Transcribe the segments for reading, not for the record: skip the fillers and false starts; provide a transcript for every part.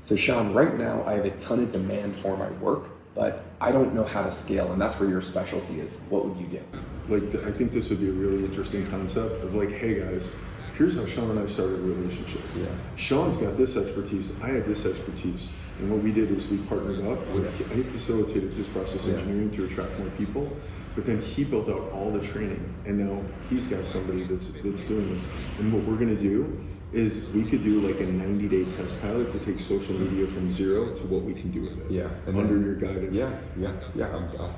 So Sean, right now I have a ton of demand for my work, but I don't know how to scale, and that's where your specialty is. What would you do? I think this would be a really interesting concept of like, hey guys, here's how Sean and I started a relationship. Yeah. Sean's got this expertise, I had this expertise, and what we did is we partnered up. I facilitated his process engineering to attract more people, but then he built out all the training, and now he's got somebody that's doing this. And what we're gonna do is we could do like a 90-day test pilot to take social media from zero to what we can do with it. Yeah. And under then, your guidance. Yeah.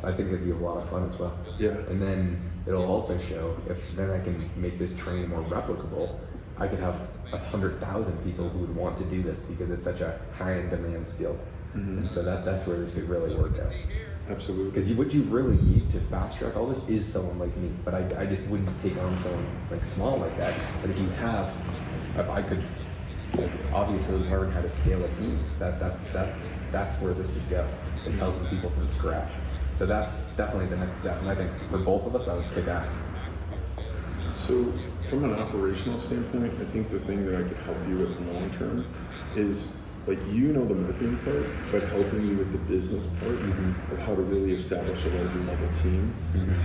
I think it'd be a lot of fun as well. Yeah. And then it'll also show if then I can make this training more replicable. I could have 100,000 people who would want to do this because it's such a high in demand skill. Mm-hmm. And so that's where this could really work out. Absolutely. Because what you really need to fast track all this is someone like me, but I just wouldn't take on someone like small like that. But if I could obviously learn how to scale a team, that's where this would go, is helping people from scratch. So that's definitely the next step, and I think for both of us, that would kick ass. So from an operational standpoint, I think the thing that I could help you with long term is like, you know, the marketing part, but helping you with the business part of how to really establish a larger level team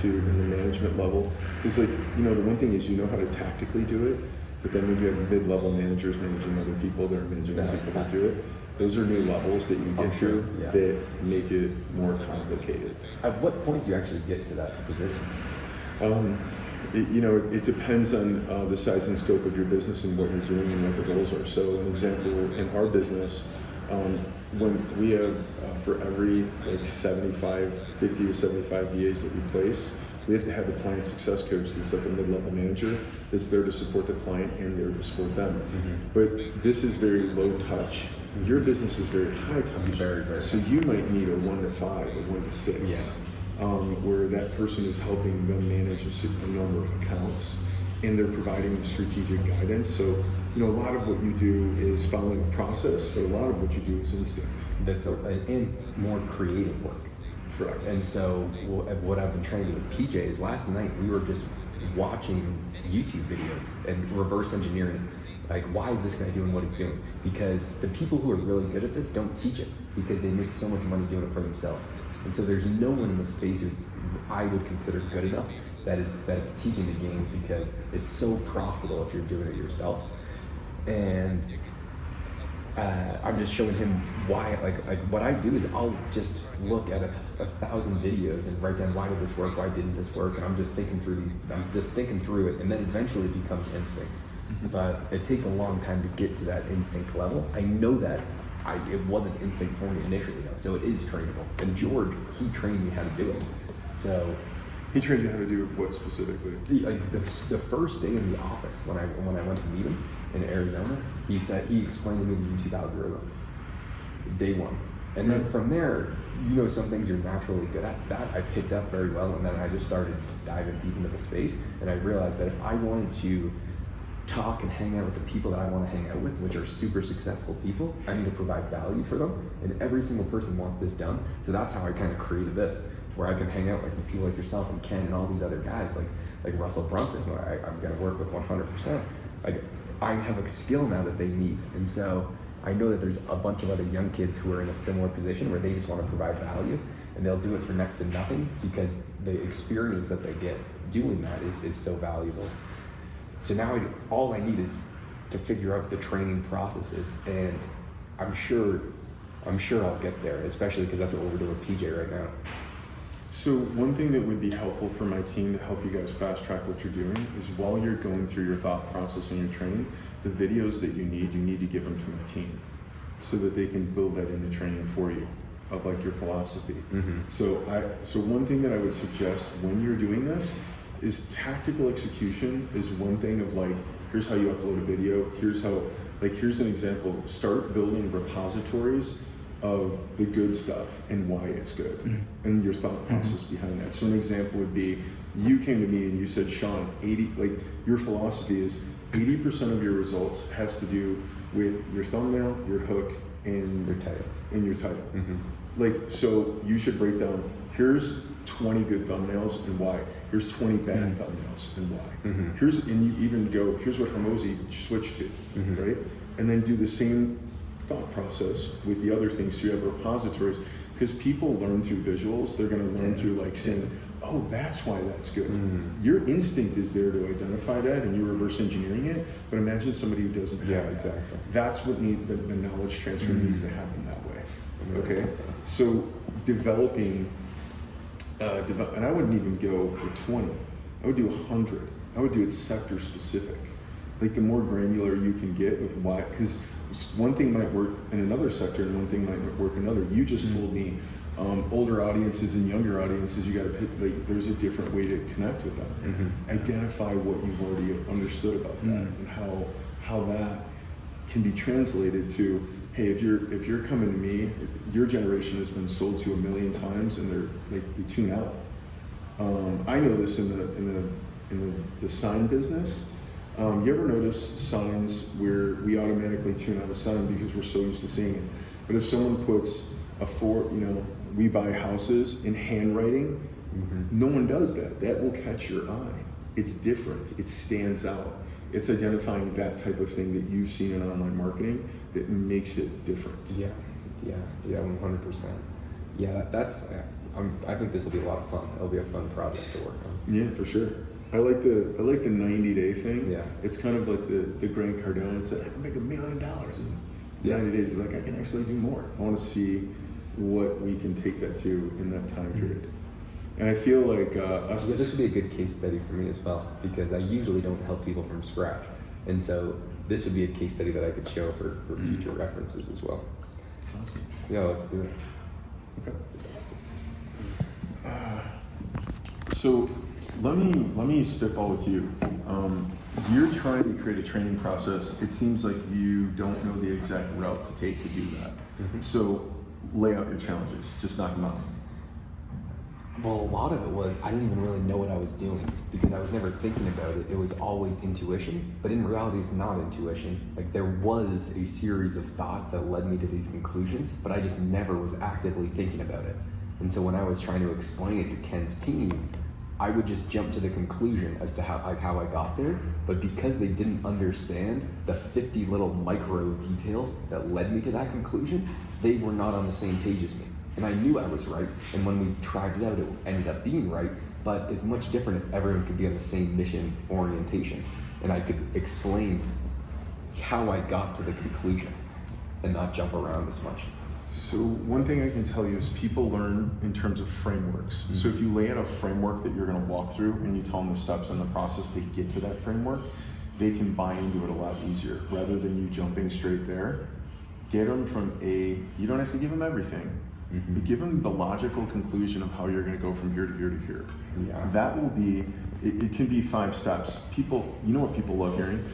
to in the management level. Because like, you know, the one thing is you know how to tactically do it, but then when you have mid-level managers managing other people that are managing other people that do it, those are new levels that you get through that make it more complicated. At what point do you actually get to that position? It depends on the size and scope of your business and what you're doing and what the goals are. So an example, in our business, when we have for every like 50 to 75 VAs that we place, we have to have a client success coach that's like a mid-level manager that's there to support the client and there to support them. But this is very low touch. Your business is very high touch. Very, very. So you might need a 1 to 5 or 1 to 6. Yeah. Where that person is helping them manage a number of accounts and they're providing strategic guidance. So, you know, a lot of what you do is following a process, but a lot of what you do is instinct. And more creative work. Correct. And so what I've been training with PJ is last night we were just watching YouTube videos and reverse engineering. Like, why is this guy doing what he's doing? Because the people who are really good at this don't teach it because they make so much money doing it for themselves. And so there's no one in the space who's I would consider good enough that's teaching the game because it's so profitable if you're doing it yourself. And I'm just showing him why, like what I do is I'll just look at 1,000 videos and write down why did this work, why didn't this work, and I'm just thinking through it, and then eventually it becomes instinct. But it takes a long time to get to that instinct level. I know that it wasn't instinct for me initially though, so it is trainable. And George, he trained me how to do it. So he trained you how to do what specifically? The first day in the office when I went to meet him in Arizona, he explained to me the YouTube algorithm. Day one. And then from there, you know, some things you're naturally good at. That I picked up very well, and then I just started diving deep into the space, and I realized that if I wanted to talk and hang out with the people that I want to hang out with, which are super successful people, I need to provide value for them, and every single person wants this done. So that's how I kind of created this, where I can hang out with people like yourself and Ken and all these other guys, like Russell Brunson, who I'm going to work with 100%. Like, I have a skill now that they need, and so I know that there's a bunch of other young kids who are in a similar position where they just want to provide value, and they'll do it for next to nothing because the experience that they get doing that is so valuable. So now all I need is to figure out the training processes, and I'm sure I'll get there, especially because that's what we're doing with PJ right now. So one thing that would be helpful for my team to help you guys fast track what you're doing is while you're going through your thought process and your training, the videos that you need to give them to my team so that they can build that into training for you of like your philosophy. So one thing that I would suggest when you're doing this is tactical execution is one thing of like, here's how you upload a video, here's an example, start building repositories of the good stuff and why it's good and your thought process behind that. So an example would be, you came to me and you said, Sean, your philosophy is 80% of your results has to do with your thumbnail, your hook, and your title. Like, so you should break down, here's 20 good thumbnails and why. Here's 20 bad thumbnails and why. And you even go, here's what Hormozy switched to, right? And then do the same thought process with the other things. So you have repositories, because people learn through visuals. They're going to learn through like saying, oh, that's why that's good. Your instinct is there to identify that, and you're reverse engineering it. But imagine somebody who doesn't have that. Exactly. That's what the knowledge transfer needs to happen that way. Okay, so developing, and I wouldn't even go with 20. I would do 100. I would do it sector specific. Like the more granular you can get with why, because one thing might work in another sector and one thing might work in another. You just told me older audiences and younger audiences, you got to pick, like, there's a different way to connect with them. Identify what you've already understood about that and how that can be translated to, hey, if you're coming to me, your generation has been sold to 1 million times and they tune out. I know this in the sign business. You ever notice signs where we automatically tune out a sign because we're so used to seeing it? But if someone puts we buy houses in handwriting, no one does that. That will catch your eye. It's different. It stands out. It's identifying that type of thing that you've seen in online marketing that makes it different. Yeah, 100%. Yeah, I think this will be a lot of fun. It'll be a fun project to work on. Yeah, for sure. I like the 90-day thing. Yeah. It's kind of like the Grant Cardone said, I can make $1 million in 90 days. He's like, I can actually do more. I want to see what we can take that to in that time period. And I feel like this would be a good case study for me as well, because I usually don't help people from scratch. And so this would be a case study that I could show for future references as well. Awesome. Yeah, let's do it. Okay. So let me spitball with you. You're trying to create a training process. It seems like you don't know the exact route to take to do that. So lay out your challenges. Just knock them out. Well, a lot of it was I didn't even really know what I was doing because I was never thinking about it. It was always intuition, but in reality, it's not intuition. Like, there was a series of thoughts that led me to these conclusions, but I just never was actively thinking about it. And so when I was trying to explain it to Ken's team, I would just jump to the conclusion as to how I got there, but because they didn't understand the 50 little micro details that led me to that conclusion, they were not on the same page as me. And I knew I was right, and when we tried it out, it ended up being right, but it's much different if everyone could be on the same mission orientation, and I could explain how I got to the conclusion and not jump around as much. So one thing I can tell you is people learn in terms of frameworks. So if you lay out a framework that you're going to walk through and you tell them the steps in the process to get to that framework, they can buy into it a lot easier rather than you jumping straight there. Get them from you don't have to give them everything, but give them the logical conclusion of how you're going to go from here to here to here. Yeah. That will be, it can be 5 steps. People, you know what people love hearing?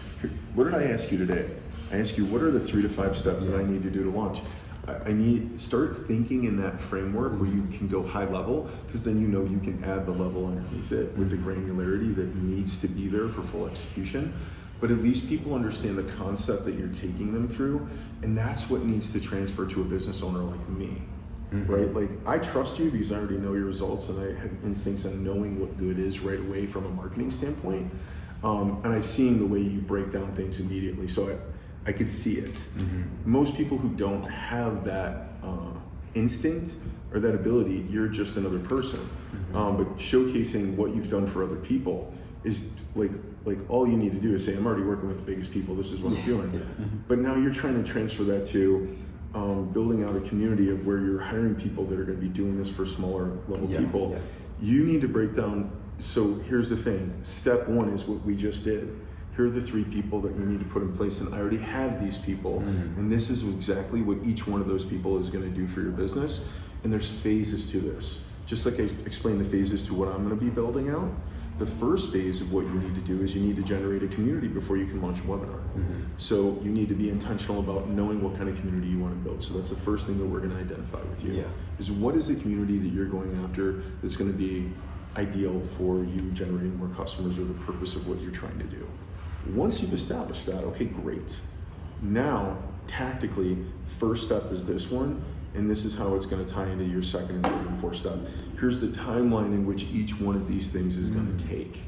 What did I ask you today? I asked you, what are the 3 to 5 steps that I need to do to launch? I need start thinking in that framework where you can go high level, because then you know you can add the level underneath it with the granularity that needs to be there for full execution. But at least people understand the concept that you're taking them through, and that's what needs to transfer to a business owner like me, right? Like, I trust you because I already know your results and I have instincts on knowing what good is right away from a marketing standpoint. And I've seen the way you break down things immediately. So I could see it. Most people who don't have that instinct or that ability, you're just another person. But showcasing what you've done for other people is like all you need to do is say, I'm already working with the biggest people, this is what I'm doing. But now you're trying to transfer that to building out a community of where you're hiring people that are going to be doing this for smaller level people. You need to break down. So here's the thing. Step 1 is what we just did. Here are the 3 people that you need to put in place, and I already have these people, and this is exactly what each one of those people is going to do for your business. And there's phases to this. Just like I explained the phases to what I'm going to be building out, the first phase of what you need to do is you need to generate a community before you can launch a webinar. So you need to be intentional about knowing what kind of community you want to build. So that's the first thing that we're going to identify with you. Is what is the community that you're going after that's going to be ideal for you generating more customers, or the purpose of what you're trying to do. Once you've established that, okay, great. Now, tactically, first step is this one, and this is how it's going to tie into your second and third and fourth step. Here's the timeline in which each one of these things is going to take.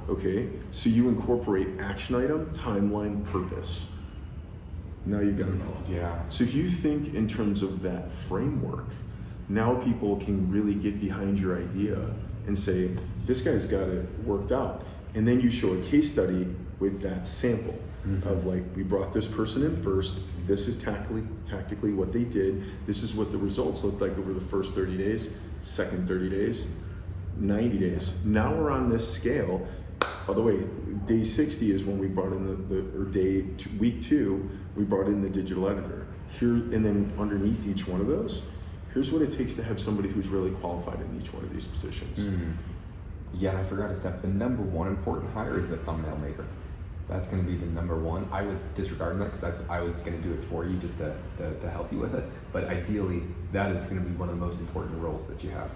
Okay, so you incorporate action item, timeline, purpose. Now you've got it all. Yeah. So if you think in terms of that framework, now people can really get behind your idea and say, this guy's got it worked out. And then you show a case study with that sample of like, we brought this person in first, this is tactically what they did, this is what the results looked like over the first 30 days, second 30 days, 90 days. Now we're on this scale. By the way, day 60 is when we brought in week 2, we brought in the digital editor. Here, and then underneath each one of those, here's what it takes to have somebody who's really qualified in each one of these positions. Yeah, and I forgot a step. The number one important hire is the thumbnail maker. That's going to be the number one. I was disregarding that because I was going to do it for you just to help you with it. But ideally, that is going to be one of the most important roles that you have.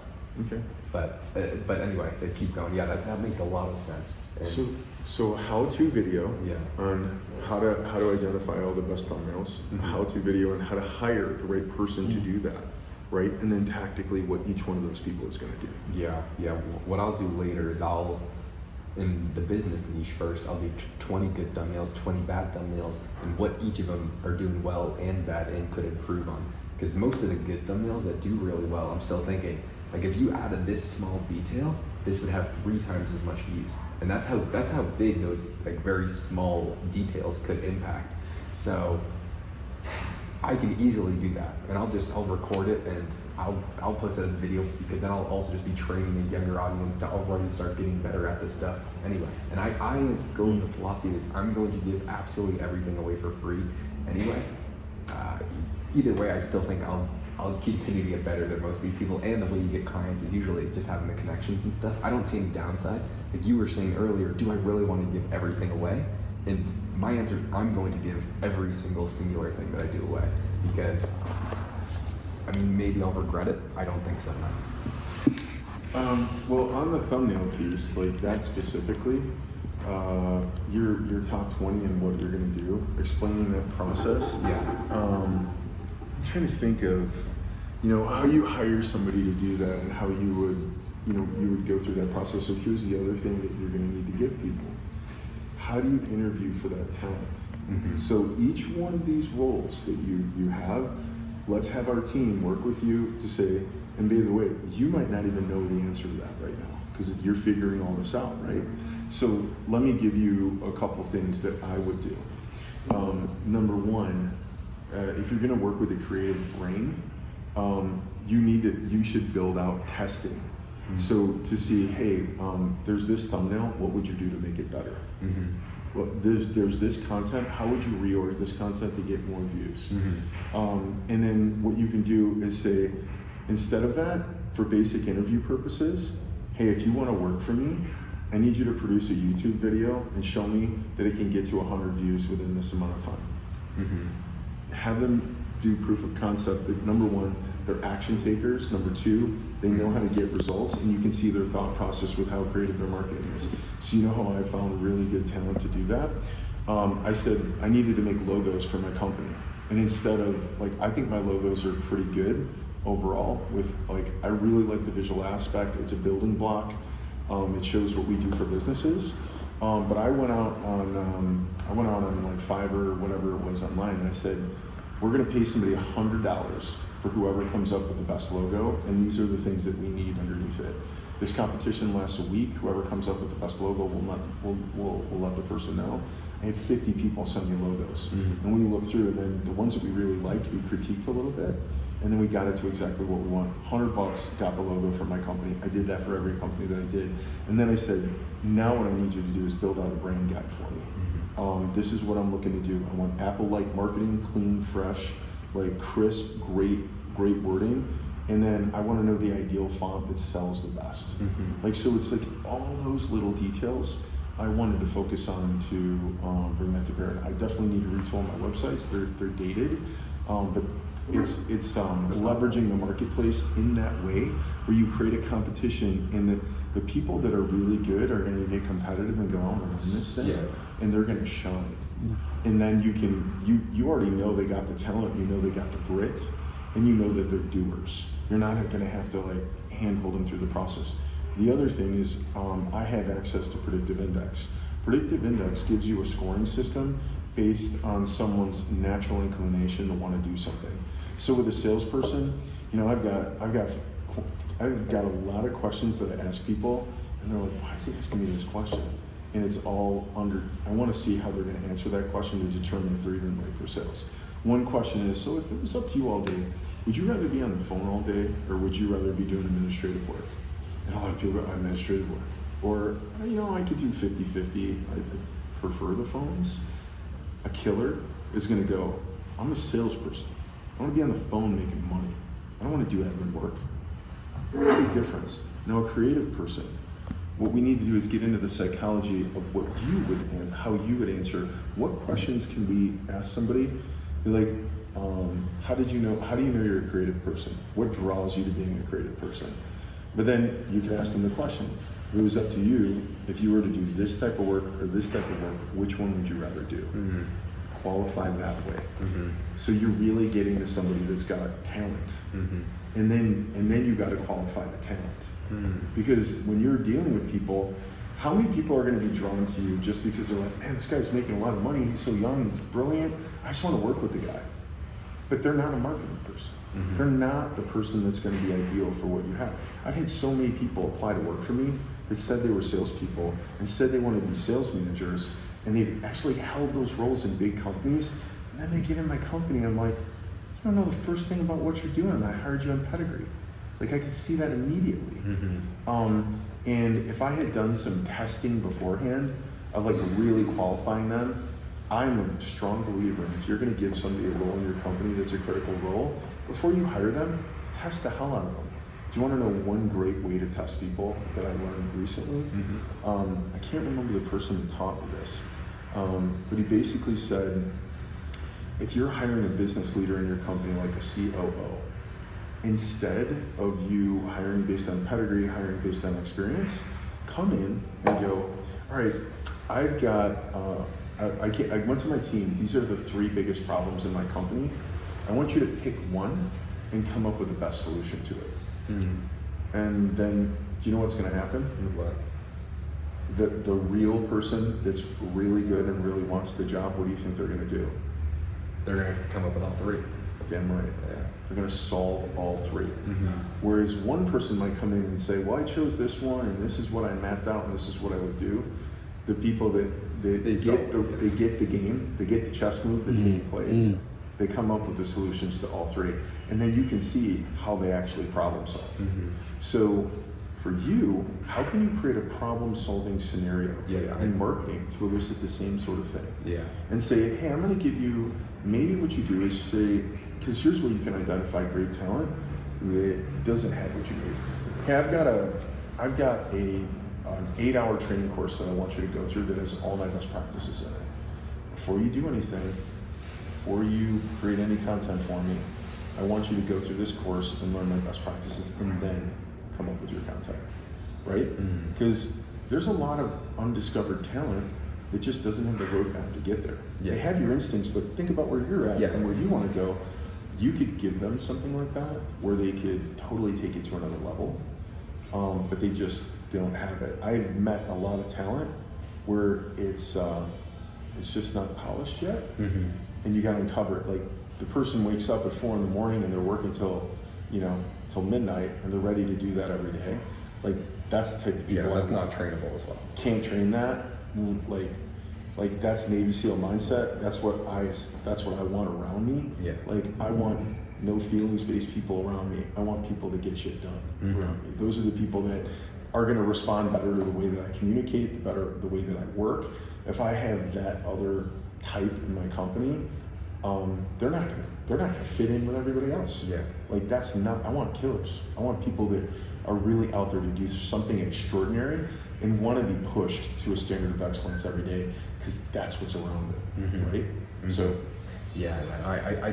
Okay. But anyway, keep going. Yeah, that makes a lot of sense. And So how-to video Yeah. on how to identify all the best thumbnails, how-to video on how to hire the right person to do that, right? And then tactically what each one of those people is going to do. Yeah. What I'll do later is in the business niche first, I'll do 20 good thumbnails, 20 bad thumbnails, and what each of them are doing well and bad and could improve on. Because most of the good thumbnails that do really well, I'm still thinking, like if you added this small detail, this would have 3 times as much views. And that's how big those like very small details could impact. So I can easily do that, and I'll record it and I'll post it as a video, because then I'll also just be training a younger audience to already start getting better at this stuff anyway. And I go with the philosophy is I'm going to give absolutely everything away for free anyway. Either way, I still think I'll continue to get better than most of these people, and the way you get clients is usually just having the connections and stuff. I don't see any downside. Like you were saying earlier, do I really want to give everything away? And my answer is I'm going to give every single singular thing that I do away, because I mean, maybe I'll regret it. I don't think so. Well, on the thumbnail piece, like that specifically, your top 20 and what you're going to do, explaining that process. Yeah. I'm trying to think of, how you hire somebody to do that and how you would go through that process. So here's the other thing that you're going to need to give people. How do you interview for that talent? So each one of these roles that you have, let's have our team work with you to say, and by the way, you might not even know the answer to that right now because you're figuring all this out, right? So let me give you a couple things that I would do. Number one, if you're going to work with a creative brain, you should build out testing. So to see, hey, there's this thumbnail, what would you do to make it better? Well, there's this content, how would you reorder this content to get more views? And then what you can do is say, instead of that, for basic interview purposes, hey, if you want to work for me, I need you to produce a YouTube video and show me that it can get to 100 views within this amount of time. Have them do proof of concept that number one, they're action takers. Number two, they know how to get results, and you can see their thought process with how creative their marketing is. So you know how I found really good talent to do that? I said I needed to make logos for my company. And instead of, I think my logos are pretty good overall with, I really like the visual aspect. It's a building block. It shows what we do for businesses. But I went out on Fiverr or whatever it was online, and I said, we're gonna pay somebody $100 for whoever comes up with the best logo, and these are the things that we need underneath it. This competition lasts a week. Whoever comes up with the best logo will let the person know. I had 50 people send me logos, and we looked through, and then the ones that we really liked, we critiqued a little bit, and then we got it to exactly what we want. $100, got the logo for my company. I did that for every company that I did, and then I said, now what I need you to do is build out a brand guide for me. This is what I'm looking to do. I want Apple-like marketing, clean, fresh, crisp, great wording, and then I want to know the ideal font that sells the best. So it's all those little details I wanted to focus on to bring that to bear. I definitely need to retool my websites. They're dated, but it's leveraging the marketplace in that way where you create a competition, and the people that are really good are going to get competitive and go, I want to win this thing, and they're going to shine. And then you already know they got the talent, you know they got the grit, and you know that they're doers. You're not going to have to handhold them through the process. The other thing is I have access to Predictive Index. Predictive Index gives you a scoring system based on someone's natural inclination to want to do something. So with a salesperson, you know, I've got a lot of questions that I ask people, and they're like, why is he asking me this question? And it's all I want to see how they're going to answer that question to determine if they're even right for sales. One question is, so if it was up to you all day, would you rather be on the phone all day, or would you rather be doing administrative work? And a lot of people go, administrative work. Or, you know, I could do 50-50. I prefer the phones. A killer is going to go, I'm a salesperson. I want to be on the phone making money. I don't want to do admin work. Big difference. Now, a creative person, what we need to do is get into the psychology of what you would answer, how you would answer. What questions can we ask somebody? Be like, how do you know you're a creative person? What draws you to being a creative person? But then you can ask them the question, it was up to you, if you were to do this type of work or this type of work, which one would you rather do? Mm-hmm. Qualify that way. Mm-hmm. So you're really getting to somebody that's got talent. Mm-hmm. And then you got to qualify the talent. Mm-hmm. Because when you're dealing with people, how many people are going to be drawn to you just because they're like, man, this guy's making a lot of money, he's so young, he's brilliant, I just want to work with the guy. But they're not a marketing person. Mm-hmm. They're not the person that's going to be ideal for what you have. I've had so many people apply to work for me that said they were salespeople and said they wanted to be sales managers, and they've actually held those roles in big companies, and then they get in my company and I'm like, you don't know the first thing about what you're doing, and I hired you on pedigree. Like, I could see that immediately. Mm-hmm. And if I had done some testing beforehand of like really qualifying them, I'm a strong believer in if you're going to give somebody a role in your company that's a critical role, before you hire them, test the hell out of them. Do you want to know one great way to test people that I learned recently? Mm-hmm. I can't remember the person that taught me this, but he basically said, if you're hiring a business leader in your company, like a COO, instead of you hiring based on pedigree, hiring based on experience, come in and go, all right, I've got, I went to my team, these are the 3 biggest problems in my company. I want you to pick one and come up with the best solution to it. Mm-hmm. And then, do you know what's going to happen? What? The real person that's really good and really wants the job, what do you think they're going to do? They're going to come up with all 3. Damn right. Yeah. They're going to solve all 3. Mm-hmm. Whereas one person might come in and say, well, I chose this one, and this is what I mapped out, and this is what I would do. The people that they get the game, they get the chess move that's being played, they come up with the solutions to all 3. And then you can see how they actually problem solve. Mm-hmm. So for you, how can you create a problem solving scenario in marketing to elicit the same sort of thing? Yeah. And say, hey, I'm going to give you, maybe what you do is say, because here's where you can identify great talent that doesn't have what you need. Hey, I've got an 8-hour training course that I want you to go through that has all my best practices in it. Before you do anything, before you create any content for me, I want you to go through this course and learn my best practices and then come up with your content, right? Because there's a lot of undiscovered talent that just doesn't have the roadmap to get there. Yeah. They have your instincts, but think about where you're at and where you want to go. You could give them something like that where they could totally take it to another level, but they just don't have it. I've met a lot of talent where it's just not polished yet, and you got to uncover it. Like, the person wakes up at 4 in the morning and they're working till midnight, and they're ready to do that every day. Like, that's the type of people. Yeah, that's not trainable as well. Can't train that. Like that's Navy SEAL mindset. That's what I want around me. Yeah. Like, I want no feelings-based people around me. I want people to get shit done around me. Those are the people that are going to respond better to the way that I communicate, the way that I work. If I have that other type in my company, they're not gonna fit in with everybody else. Yeah. Like, that's not. I want killers. I want people that are really out there to do something extraordinary and want to be pushed to a standard of excellence every day, because that's what's around it, right? Mm-hmm. So, yeah, I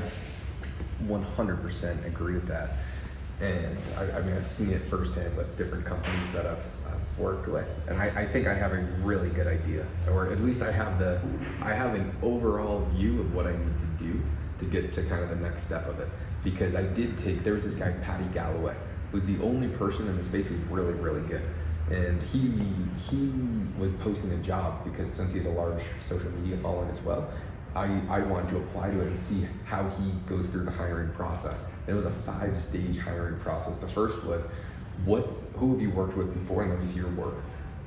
100% agree with that, and I mean, I've seen it firsthand with different companies that I've worked with, and I think I have a really good idea, or at least I have an overall view of what I need to do to get to kind of the next step of it. Because there was this guy, Patty Galloway, who was the only person in the space who was really, really good. And he was posting a job because, since he has a large social media following as well, I wanted to apply to it and see how he goes through the hiring process. It was a 5-stage hiring process. The first was, who have you worked with before, and let me see your work.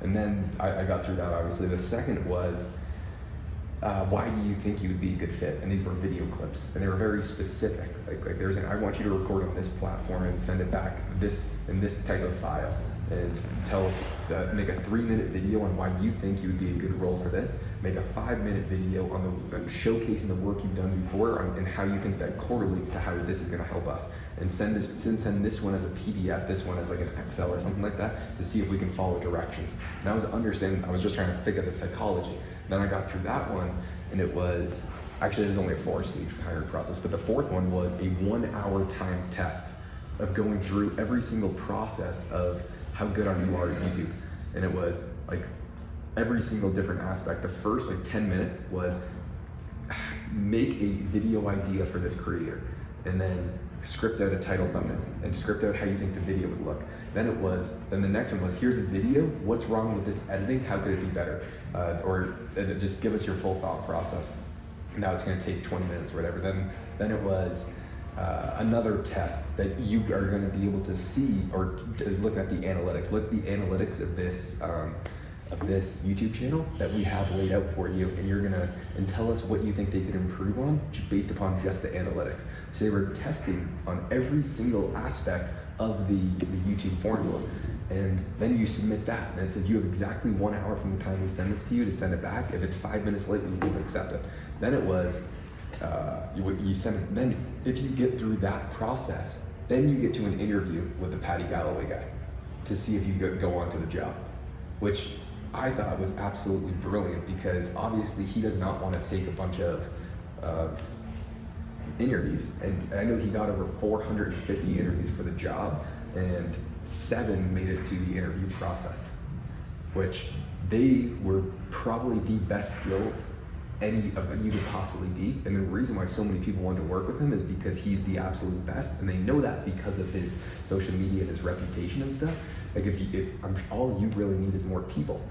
And then I got through that, obviously. The second was, why do you think you would be a good fit? And these were video clips, and they were very specific. Like they were saying, I want you to record on this platform and send it back in this type of file, and tell us, make a 3-minute video on why you think you would be a good role for this. Make a 5-minute video on showcasing the work you've done before and how you think that correlates to how this is going to help us. And send this one as a PDF, this one as like an Excel or something like that, to see if we can follow directions. And I was just trying to figure out the psychology. Then I got through that one, and it was only a 4-stage hiring process, but the fourth one was a 1-hour time test of going through every single process of how good you are at YouTube. And it was like every single different aspect. The first 10 minutes was make a video idea for this creator, and then script out a title thumbnail and script out how you think the video would look. Then the next one was, here's a video, what's wrong with this editing, how could it be better? Or just give us your full thought process. Now it's gonna take 20 minutes or whatever. Then it was another test that you are gonna be able to see, or look at the analytics. Look at the analytics of this YouTube channel that we have laid out for you, and tell us what you think they could improve on based upon just the analytics. So they were testing on every single aspect of the YouTube formula. And then you submit that, and it says you have exactly 1 hour from the time we send this to you to send it back. If it's 5 minutes late, we will accept it. Then it was, you send it. Then if you get through that process, then you get to an interview with the Patty Galloway guy to see if you go on to the job, which I thought was absolutely brilliant, because obviously he does not want to take a bunch of interviews. And I know he got over 450 interviews for the job, and 7 made it to the interview process, which they were probably the best skills any of you could possibly be. And the reason why so many people wanted to work with him is because he's the absolute best, and they know that because of his social media and his reputation and stuff. Like if all you really need is more people.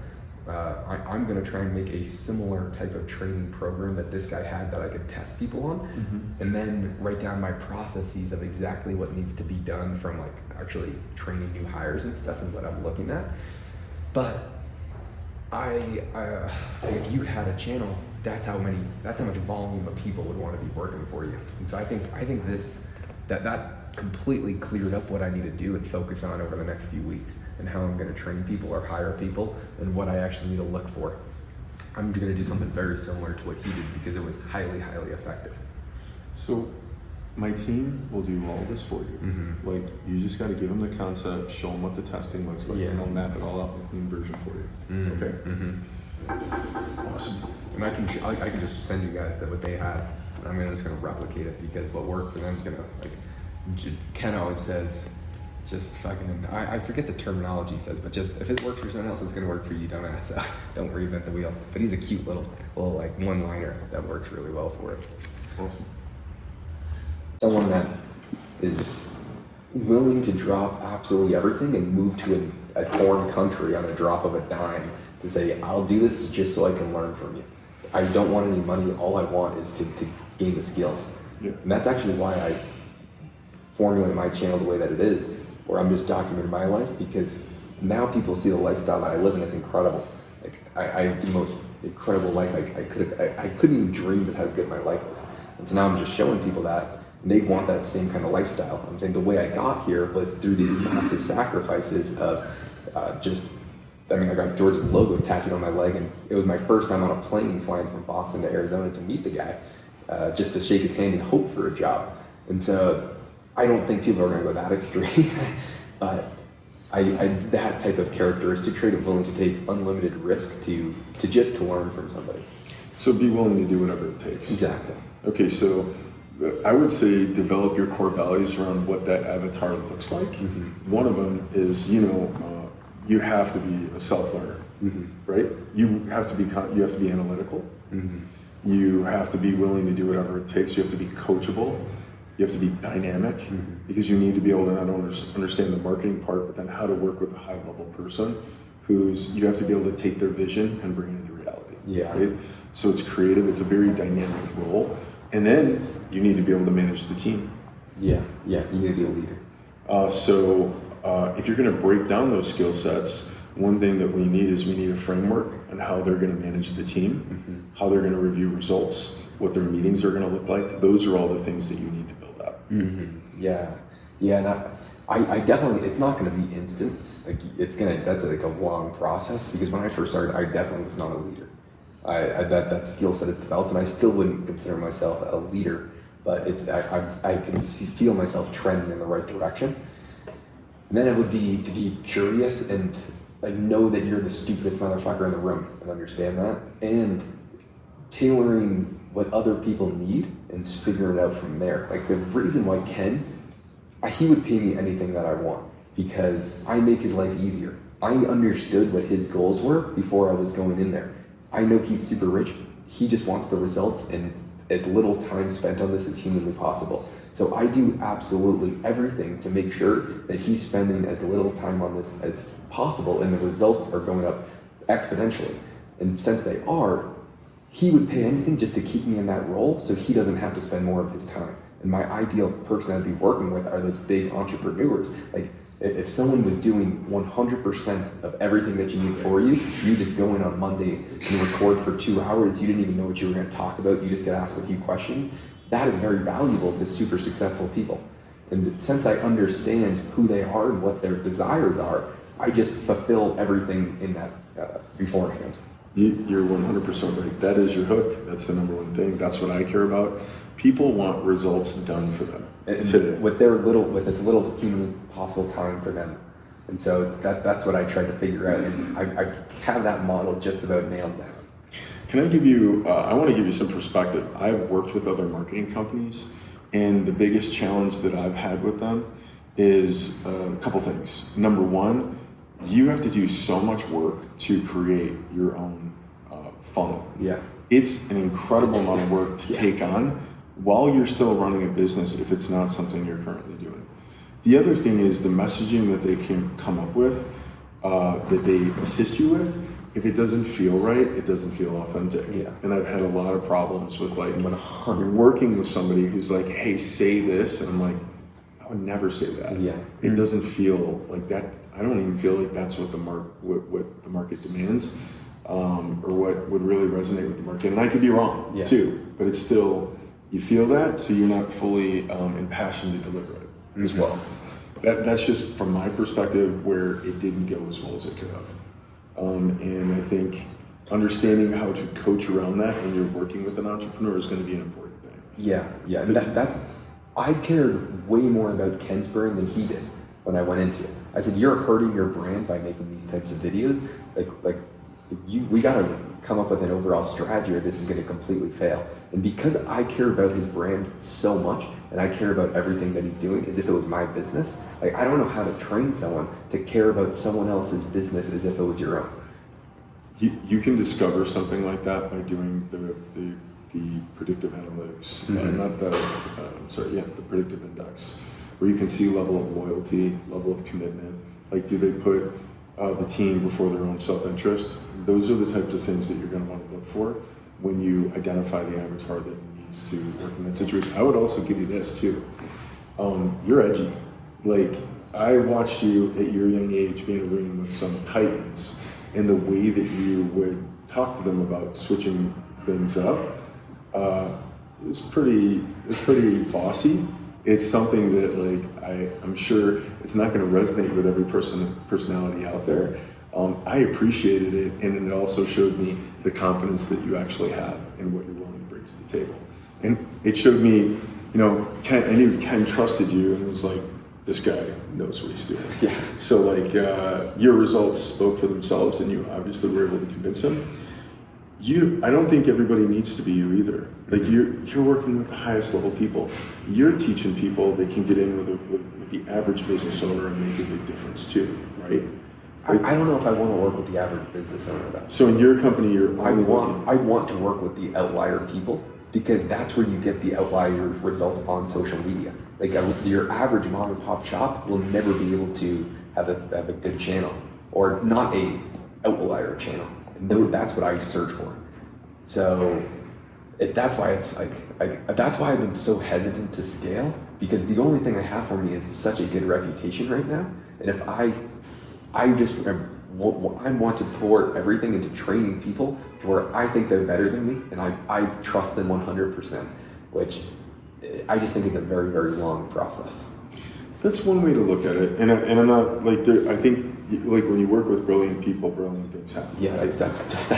I'm gonna try and make a similar type of training program that this guy had that I could test people on, and then write down my processes of exactly what needs to be done, from actually training new hires and stuff and what I'm looking at. But if you had a channel, that's how much volume of people would want to be working for you. And so I think that completely cleared up what I need to do and focus on over the next few weeks, and how I'm going to train people or hire people, and what I actually need to look for. I'm going to do something very similar to what he did, because it was highly, highly effective. So my team will do all this for you. Like, you just got to give them the concept, show them what the testing looks like, and they'll map it all out in a clean version for you. Okay. Awesome. And I can just send you guys what they had. I'm just gonna replicate it, because what worked for them is gonna, Ken always says, just fucking, I forget the terminology he says, but just if it works for someone else, it's gonna work for you, don't ask. So don't reinvent the wheel. But he's a cute little one-liner that works really well for it. Awesome. Someone that is willing to drop absolutely everything and move to a foreign country on a drop of a dime to say, I'll do this just so I can learn from you. I don't want any money. All I want is to gain the skills. Yeah. And that's actually why I formulate my channel the way that it is, where I'm just documenting my life, because now people see the lifestyle that I live, and it's incredible. I have the most incredible life I couldn't even dream of how good my life is. And so now I'm just showing people that, and they want that same kind of lifestyle. I'm saying the way I got here was through these massive sacrifices of I got George's logo tattooed on my leg, and it was my first time on a plane flying from Boston to Arizona to meet the guy, just to shake his hand and hope for a job. And so I don't think people are gonna go that extreme, but that type of characteristic trait of willing to take unlimited risk to learn from somebody. So be willing to do whatever it takes. Exactly. Okay, so I would say develop your core values around what that avatar looks like. One of them is, you have to be a self-learner, right? You have to be analytical. You have to be willing to do whatever it takes. You have to be coachable. You have to be dynamic, because you need to be able to not only understand the marketing part, but then how to work with a high-level person you have to be able to take their vision and bring it into reality. Yeah. Right? So it's creative, it's a very dynamic role. And then you need to be able to manage the team. Yeah, you need to be a leader. If you're going to break down those skill sets, one thing that we need a framework on how they're going to manage the team, how they're going to review results, what their meetings are going to look like. Those are all the things that you need to build up. Yeah, and I definitely, it's not going to be instant. Like that's like a long process, because when I first started, I definitely was not a leader. That skill set is developed, and I still wouldn't consider myself a leader, but I can feel myself trending in the right direction. And then it would be to be curious and like know that you're the stupidest motherfucker in the room and understand that, and tailoring what other people need and figuring it out from there. Like the reason why Ken, he would pay me anything that I want because I make his life easier. I understood what his goals were before I was going in there. I know he's super rich. He just wants the results and as little time spent on this as humanly possible. So I do absolutely everything to make sure that he's spending as little time on this as possible, and the results are going up exponentially. And since they are, he would pay anything just to keep me in that role so he doesn't have to spend more of his time. And my ideal person I'd be working with are those big entrepreneurs. Like if someone was doing 100% of everything that you need for you, you just go in on Monday and record for 2 hours, you didn't even know what you were going to talk about, you just get asked a few questions. That is very valuable to super successful people. And since I understand who they are and what their desires are, I just fulfill everything in that beforehand. You're 100% right. That is your hook. That's the number one thing. That's what I care about. People want results done for them. And with as little humanly possible time for them. And so that's what I try to figure out. And I have that model just about nailed down. Can I give you, I want to give you some perspective. I've worked with other marketing companies, and the biggest challenge that I've had with them is a couple things. Number one, you have to do so much work to create your own funnel. Yeah. It's an incredible amount of work to take on while you're still running a business if it's not something you're currently doing. The other thing is the messaging that they can come up with, that they assist you with. If it doesn't feel right, it doesn't feel authentic. Yeah. And I've had a lot of problems with like you're working with somebody who's like, hey, say this, and I'm like, I would never say that. Yeah. It doesn't feel like that. I don't even feel like that's what the market demands, or what would really resonate with the market. And I could be wrong too, but it's still, you feel that, so you're not fully impassioned to deliver it as well. That's just from my perspective where it didn't go as well as it could have. And I think understanding how to coach around that when you're working with an entrepreneur is going to be an important thing. Yeah. And I cared way more about Ken's brand than he did when I went into it. I said, you're hurting your brand by making these types of videos. We got to come up with an overall strategy or this is going to completely fail. And because I care about his brand so much, and I care about everything that he's doing as if it was my business, like I don't know how to train someone to care about someone else's business as if it was your own. You can discover something like that by doing the predictive analytics, the predictive index, where you can see level of loyalty, level of commitment. Like, do they put the team before their own self-interest? Those are the types of things that you're going to want to look for when you identify the avatar that needs to work in that situation. I would also give you this too. You're edgy. Like, I watched you at your young age be in a room with some titans, and the way that you would talk to them about switching things up, it was pretty bossy. It's something that, like, I'm sure it's not going to resonate with every personality out there. I appreciated it, and it also showed me the confidence that you actually have and what you're willing to bring to the table. And it showed me, I knew Ken trusted you and was like, this guy knows what he's doing. Yeah. So like your results spoke for themselves, and you obviously were able to convince him. I don't think everybody needs to be you either. Like you're working with the highest level people. You're teaching people they can get in with the average business owner and make a big difference too, right? I don't know if I want to work with the average business owner though. So in your company, I want to work with the outlier people, because that's where you get the outlier results on social media. Like your average mom and pop shop will never be able to have a good channel, or not a outlier channel. And that's what I search for. So that's why it's that's why I've been so hesitant to scale, because the only thing I have for me is such a good reputation right now. And if I want to pour everything into training people to where I think they're better than me and I trust them 100%, which I just think it's a very, very long process. That's one way to look at it, and I'm not like I think like when you work with brilliant people, brilliant things happen. Yeah, that's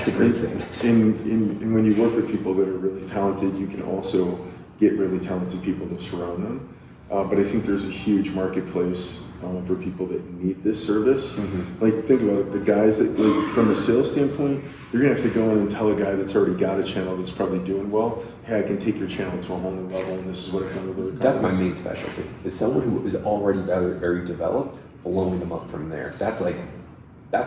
a great thing. And when you work with people that are really talented, you can also get really talented people to surround them. But I think there's a huge marketplace for people that need this service. Mm-hmm. Like, think about it, the guys that, like, from a sales standpoint, you're gonna have to go in and tell a guy that's already got a channel that's probably doing well, hey, I can take your channel to a whole new level, and this is what I've done with other companies. That's my main specialty. It's someone who is already very, very developed, blowing them up from there. That's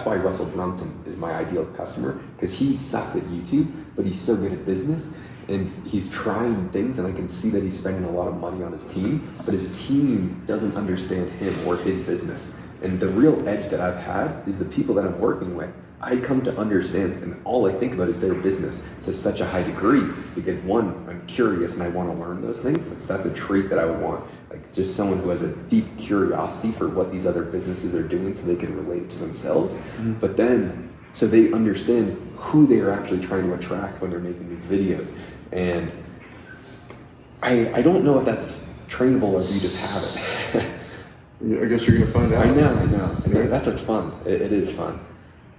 why Russell Brunson is my ideal customer, because he sucks at YouTube, but he's so good at business, and he's trying things, and I can see that he's spending a lot of money on his team, but his team doesn't understand him or his business. And the real edge that I've had is the people that I'm working with. I come to understand, and all I think about is their business to such a high degree, because one, I'm curious and I want to learn those things. So that's a trait that I would want, like just someone who has a deep curiosity for what these other businesses are doing so they can relate to themselves. Mm-hmm. But then, so they understand who they are actually trying to attract when they're making these videos. And I don't know if that's trainable or if you just have it. I guess you're gonna find out. I know. That's what's fun. It is fun.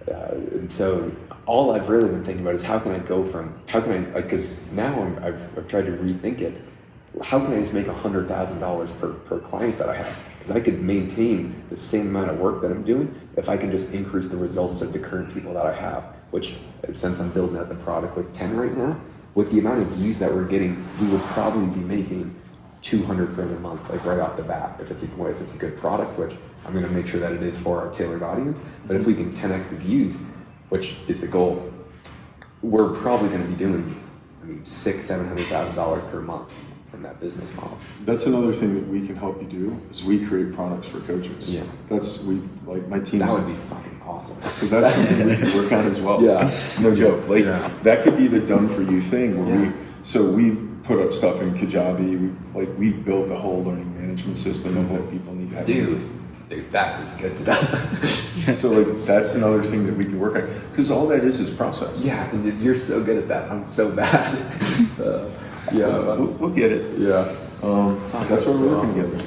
And so all I've really been thinking about is how can I, because now I've tried to rethink it. How can I just make $100,000 per client that I have? Because I could maintain the same amount of work that I'm doing if I can just increase the results of the current people that I have, which, since I'm building out the product with 10 right now, with the amount of views that we're getting, we would probably be making $200,000 a month, like right off the bat, if it's a good product, which I'm going to make sure that it is for our tailored audience. But if we can 10x the views, which is the goal, we're probably going to be doing, $600,000-$700,000 per month from that business model. That's another thing that we can help you do, is we create products for coaches. Yeah. My team. That would be fucking awesome. So that's something we can work on as well. Yeah. No joke. That could be the done for you thing where we put up stuff in Kajabi. We've built the whole learning management system of what people need to have. Dude, that was good stuff. So that's another thing that we can work on, because all that is process. Yeah, and you're so good at that. I'm so bad. We'll get it. Yeah. That's why we're working together.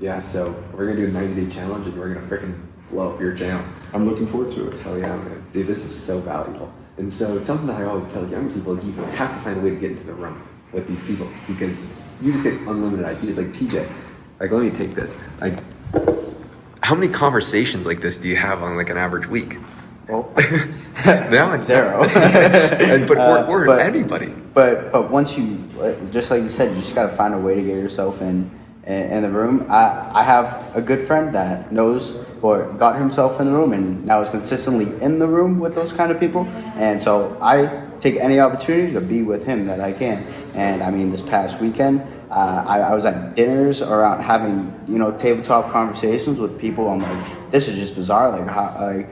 Yeah. So we're gonna do a 90-day challenge, and we're gonna freaking blow up your channel. I'm looking forward to it. Oh yeah, man. Dude, this is so valuable. And so it's something that I always tell younger people is you have to find a way to get into the room with these people, because you just get unlimited ideas. Like TJ, let me take this. How many conversations like this do you have on an average week? Well, now it's zero. or anybody. But once you, just like you said, you just got to find a way to get yourself in the room. I have a good friend that knows or got himself in the room and now is consistently in the room with those kind of people. And so I take any opportunity to be with him that I can. And this past weekend, I was at dinners around having, tabletop conversations with people. I'm like, this is just bizarre. Why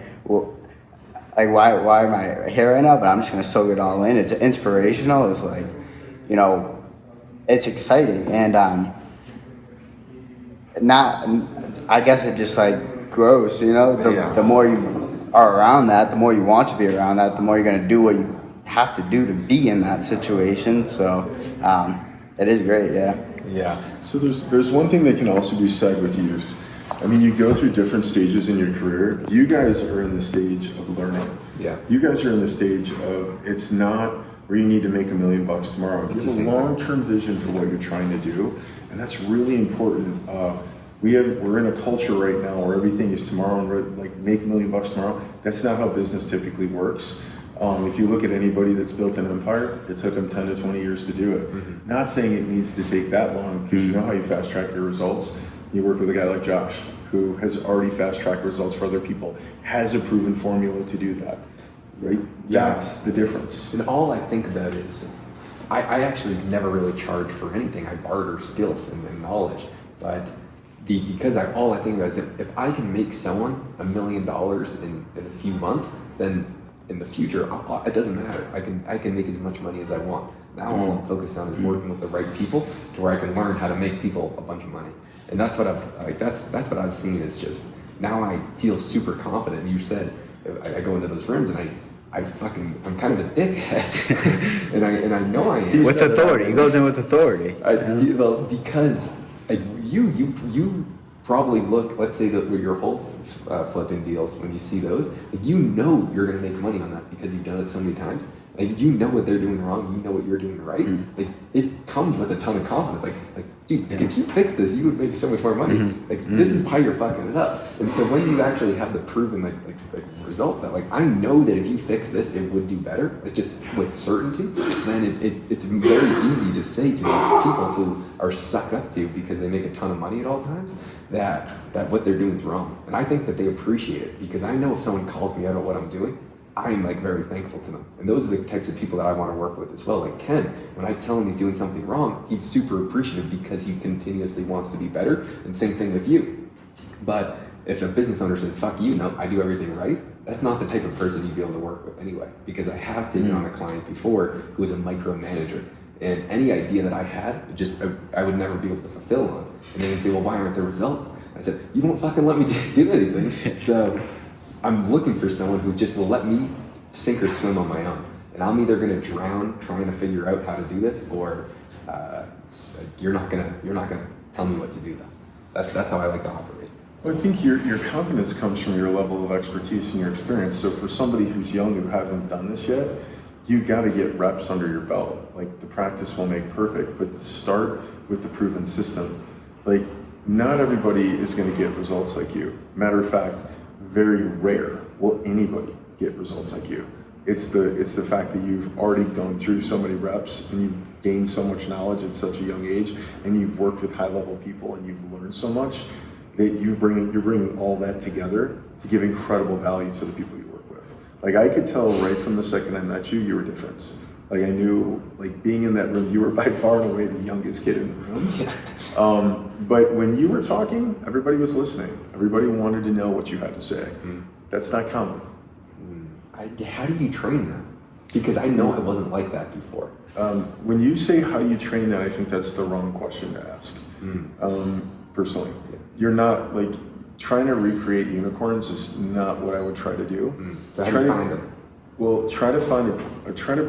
am I here right now? But I'm just going to soak it all in. It's inspirational. It's it's exciting. And I guess it just grows, the more you are around that, the more you want to be around that, the more you're going to do what you have to do to be in that situation. So it is great. Yeah. So there's one thing that can also be said with youth. You go through different stages in your career. You guys are in the stage of learning. Yeah. You guys are in the stage of, it's not where you need to make $1 million tomorrow. You have a long-term vision for what you're trying to do, and that's really important. We're in a culture right now where everything is tomorrow, and make $1 million tomorrow. That's not how business typically works. If you look at anybody that's built an empire, it took them 10 to 20 years to do it. Mm-hmm. Not saying it needs to take that long, because you know how you fast track your results. You work with a guy like Josh, who has already fast tracked results for other people, has a proven formula to do that, right? Yeah. That's the difference. And all I think about is, I actually never really charge for anything. I barter skills and knowledge, but because all I think about is if I can make someone $1 million in a few months, then in the future, it doesn't matter. I can make as much money as I want. Now all I'm focused on is working with the right people to where I can learn how to make people a bunch of money. And that's what that's what I've seen is just now I feel super confident. You said I go into those rooms and I'm kind of a dickhead, and I know I am. With authority, he goes in with authority. Well, because you probably look. Let's say that with your whole flipping deals, when you see those, like, you know you're gonna make money on that because you've done it so many times. Like, you know what they're doing wrong, you know what you're doing right. Like, it comes with a ton of confidence. Like dude, if you fix this, you would make so much more money. Like, this is why you're fucking it up. And so when you actually have the proven like result that, like, I know that if you fix this, it would do better, like, just with certainty, then it's very easy to say to these people who are sucked up to because they make a ton of money at all times that what they're doing is wrong. And I think that they appreciate it because I know if someone calls me out on what I'm doing, I'm like very thankful to them. And those are the types of people that I want to work with as well. Like Ken, when I tell him he's doing something wrong, he's super appreciative because he continuously wants to be better. And same thing with you. But if a business owner says, fuck you, no, I do everything right, that's not the type of person you'd be able to work with anyway. Because I have taken on a client before who was a micromanager. And any idea that I had, I would never be able to fulfill on. And they would say, well, why aren't there results? I said, you won't fucking let me do anything. So I'm looking for someone who just will let me sink or swim on my own. And I'm either gonna drown trying to figure out how to do this, or you're not gonna tell me what to do though. That's how I like to operate. Well, I think your confidence comes from your level of expertise and your experience. So for somebody who's young who hasn't done this yet, you got to get reps under your belt. Like, the practice will make perfect, but to start with the proven system. Like, not everybody is going to get results like you. Matter of fact, very rare will anybody get results like you. It's the fact that you've already gone through so many reps and you've gained so much knowledge at such a young age, and you've worked with high level people and you've learned so much that you're bringing all that together to give incredible value to the people you work with. Like, I could tell right from the second I met you were different. Like, I knew, like, being in that room, you were by far and away the youngest kid in the room. Yeah. But when you were talking, everybody was listening. Everybody wanted to know what you had to say. That's not common. How do you train that? Because I know I wasn't like that before. When you say how do you train that, I think that's the wrong question to ask. Personally, you're not, like, trying to recreate unicorns is not what I would try to do. So how do you find them? Well, try to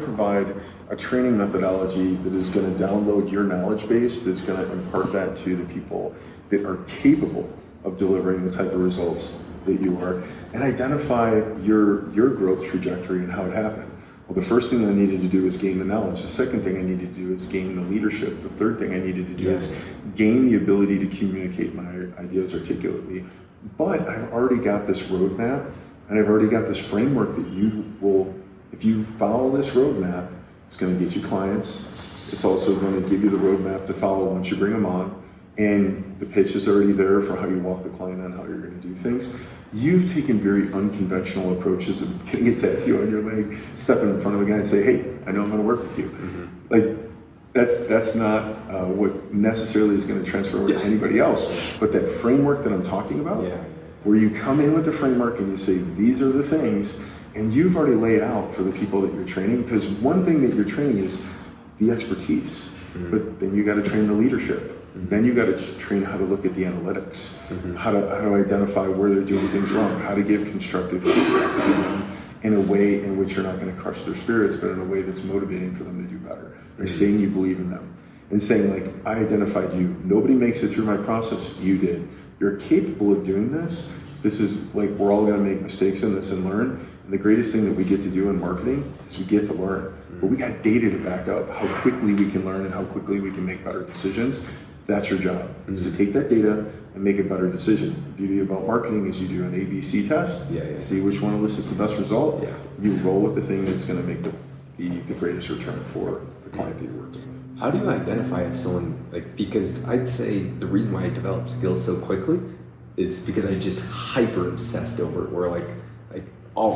provide a training methodology that is going to download your knowledge base, that's going to impart that to the people that are capable of delivering the type of results that you are, and identify your growth trajectory and how it happened. Well, the first thing I needed to do is gain the knowledge. The second thing I needed to do is gain the leadership. The third thing I needed to do is gain the ability to communicate my ideas articulately. But I've already got this roadmap, and I've already got this framework that you will, if you follow this roadmap, it's going to get you clients. It's also going to give you the roadmap to follow once you bring them on. And the pitch is already there for how you walk the client on how you're going to do things. You've taken very unconventional approaches of getting a tattoo on your leg, stepping in front of a guy and say, hey, I know I'm going to work with you. Like, that's not what necessarily is going to transfer over to anybody else. But that framework that I'm talking about, where you come in with the framework and you say, these are the things, and you've already laid out for the people that you're training, because one thing that you're training is the expertise, but then you got to train the leadership. Then you got to train how to look at the analytics, how to identify where they're doing things wrong, how to give constructive feedback to them in a way in which you're not going to crush their spirits, but in a way that's motivating for them to do better. By saying you believe in them and saying, like, I identified you. Nobody makes it through my process. You did. You're capable of doing this. This is, like, we're all going to make mistakes in this and learn. And the greatest thing that we get to do in marketing is we get to learn. But we got data to back up how quickly we can learn and how quickly we can make better decisions. That's your job, is to take that data and make a better decision. The beauty about marketing is you do an ABC test, see which one elicits the best result. You roll with the thing that's going to make the greatest return for the client that you're working with. How do you identify if someone, like, because I'd say the reason why I developed skills so quickly is because I just hyper obsessed over it, where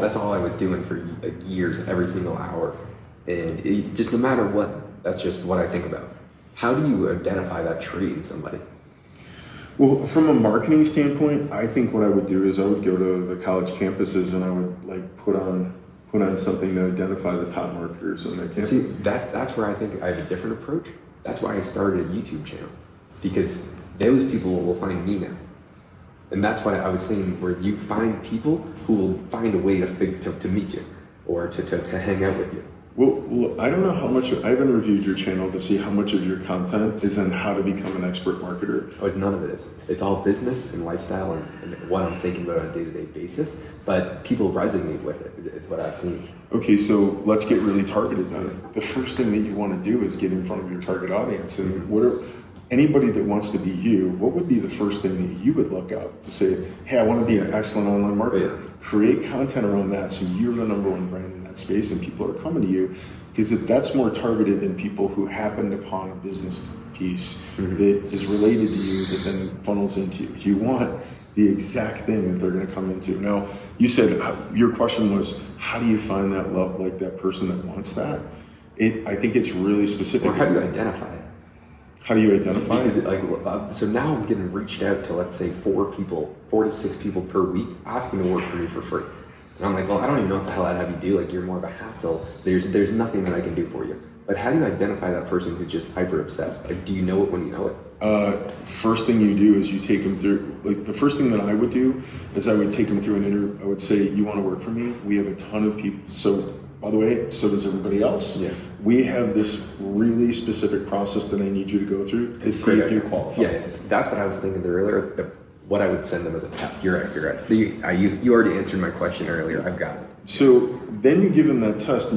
that's all I was doing for years, every single hour. And just no matter what, that's just what I think about. How do you identify that trait in somebody? Well, from a marketing standpoint, I think what I would do is I would go to the college campuses and I would, like, put on put on something to identify the top marketers on that campus. See, that's where I think I have a different approach. That's why I started a YouTube channel, because those people will find me now. And that's what I was saying, where you find people who will find a way to meet you or to hang out with you. Well, I don't know how much, I haven't reviewed your channel to see how much of your content is on how to become an expert marketer. Oh, none of it is. It's all business and lifestyle and what I'm thinking about on a day-to-day basis. But people resonate with it, is what I've seen. Okay, so let's get really targeted then. The first thing that you want to do is get in front of your target audience. And anybody that wants to be you, what would be the first thing that you would look up to say, hey, I want to be an excellent online marketer? Yeah. Create content around that so you're the number one brand in that space and people are coming to you, because that's more targeted than people who happened upon a business piece that is related to you that then funnels into you. You want the exact thing that they're going to come into. Now, you said your question was, how do you find that love, like that person that wants that? I think it's really specific. Or how do you identify it? How do you identify Because it? So now I'm getting reached out to, let's say, 4 to 6 people per week asking to work for me for free. And I'm like, well, I don't even know what the hell I'd have you do. Like, you're more of a hassle. There's nothing that I can do for you. But how do you identify that person who's just hyper obsessed? Like, do you know it when you know it? First thing you do is you take them through, like the first thing that I would do is I would take them through an interview. I would say, you want to work for me? We have a ton of people. So, by the way, so does everybody else. Yeah. We have this really specific process that I need you to go through to see if you qualify. Yeah, that's what I was thinking there earlier. What I would send them as a test. You're right. You already answered my question earlier. I've got it. So then you give them that test,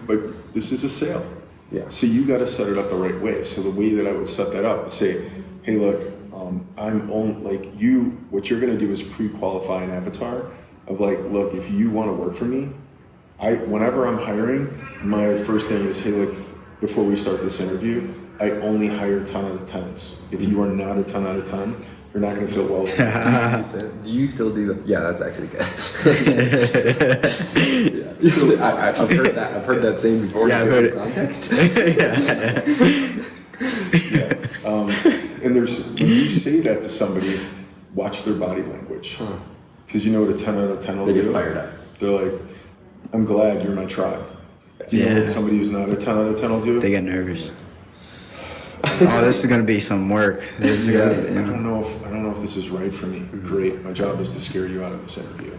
but this is a sale. Yeah. So you got to set it up the right way. So the way that I would set that up is say, hey, look, I'm on, like, what you're going to do is pre-qualify an avatar of like, look, if you want to work for me, whenever I'm hiring, my first thing is, hey, look, before we start this interview, I only hire 10 out of 10s. If you are not a 10 out of 10, you're not going to feel well with me. Do you still do that? Yeah, that's actually good. Yeah. I've heard that. I've heard that saying before. Yeah, I've heard it. Context. And when you say that to somebody, watch their body language. Because you know what a 10 out of 10 will do? They get fired up. They're like, I'm glad you're my tribe. Do you know what somebody who's not a 10 out of 10 will do? They get nervous. Oh, this is gonna be some work. I don't know if this is right for me. Great, my job is to scare you out of this interview.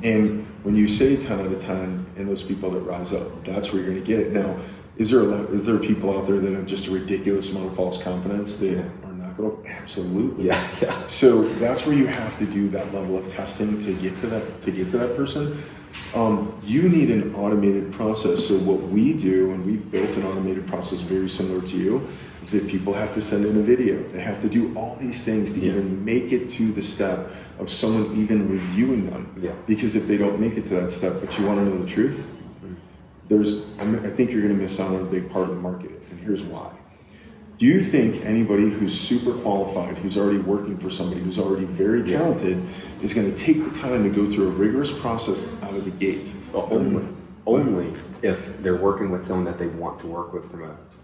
And when you say 10 out of 10, and those people that rise up, that's where you're gonna get it. Now, is there people out there that have just a ridiculous amount of false confidence that are not gonna? Absolutely. Yeah. So that's where you have to do that level of testing to get to that person. You need an automated process. So what we do, and we've built an automated process very similar to you, is that people have to send in a video. They have to do all these things to even make it to the step of someone even reviewing them. Yeah. Because if they don't make it to that step, but you want to know the truth, I think you're going to miss out on a big part of the market. And here's why. Do you think anybody who's super qualified, who's already working for somebody, who's already very talented, is going to take the time to go through a rigorous process out of the gate? Only if they're working with someone that they want to work with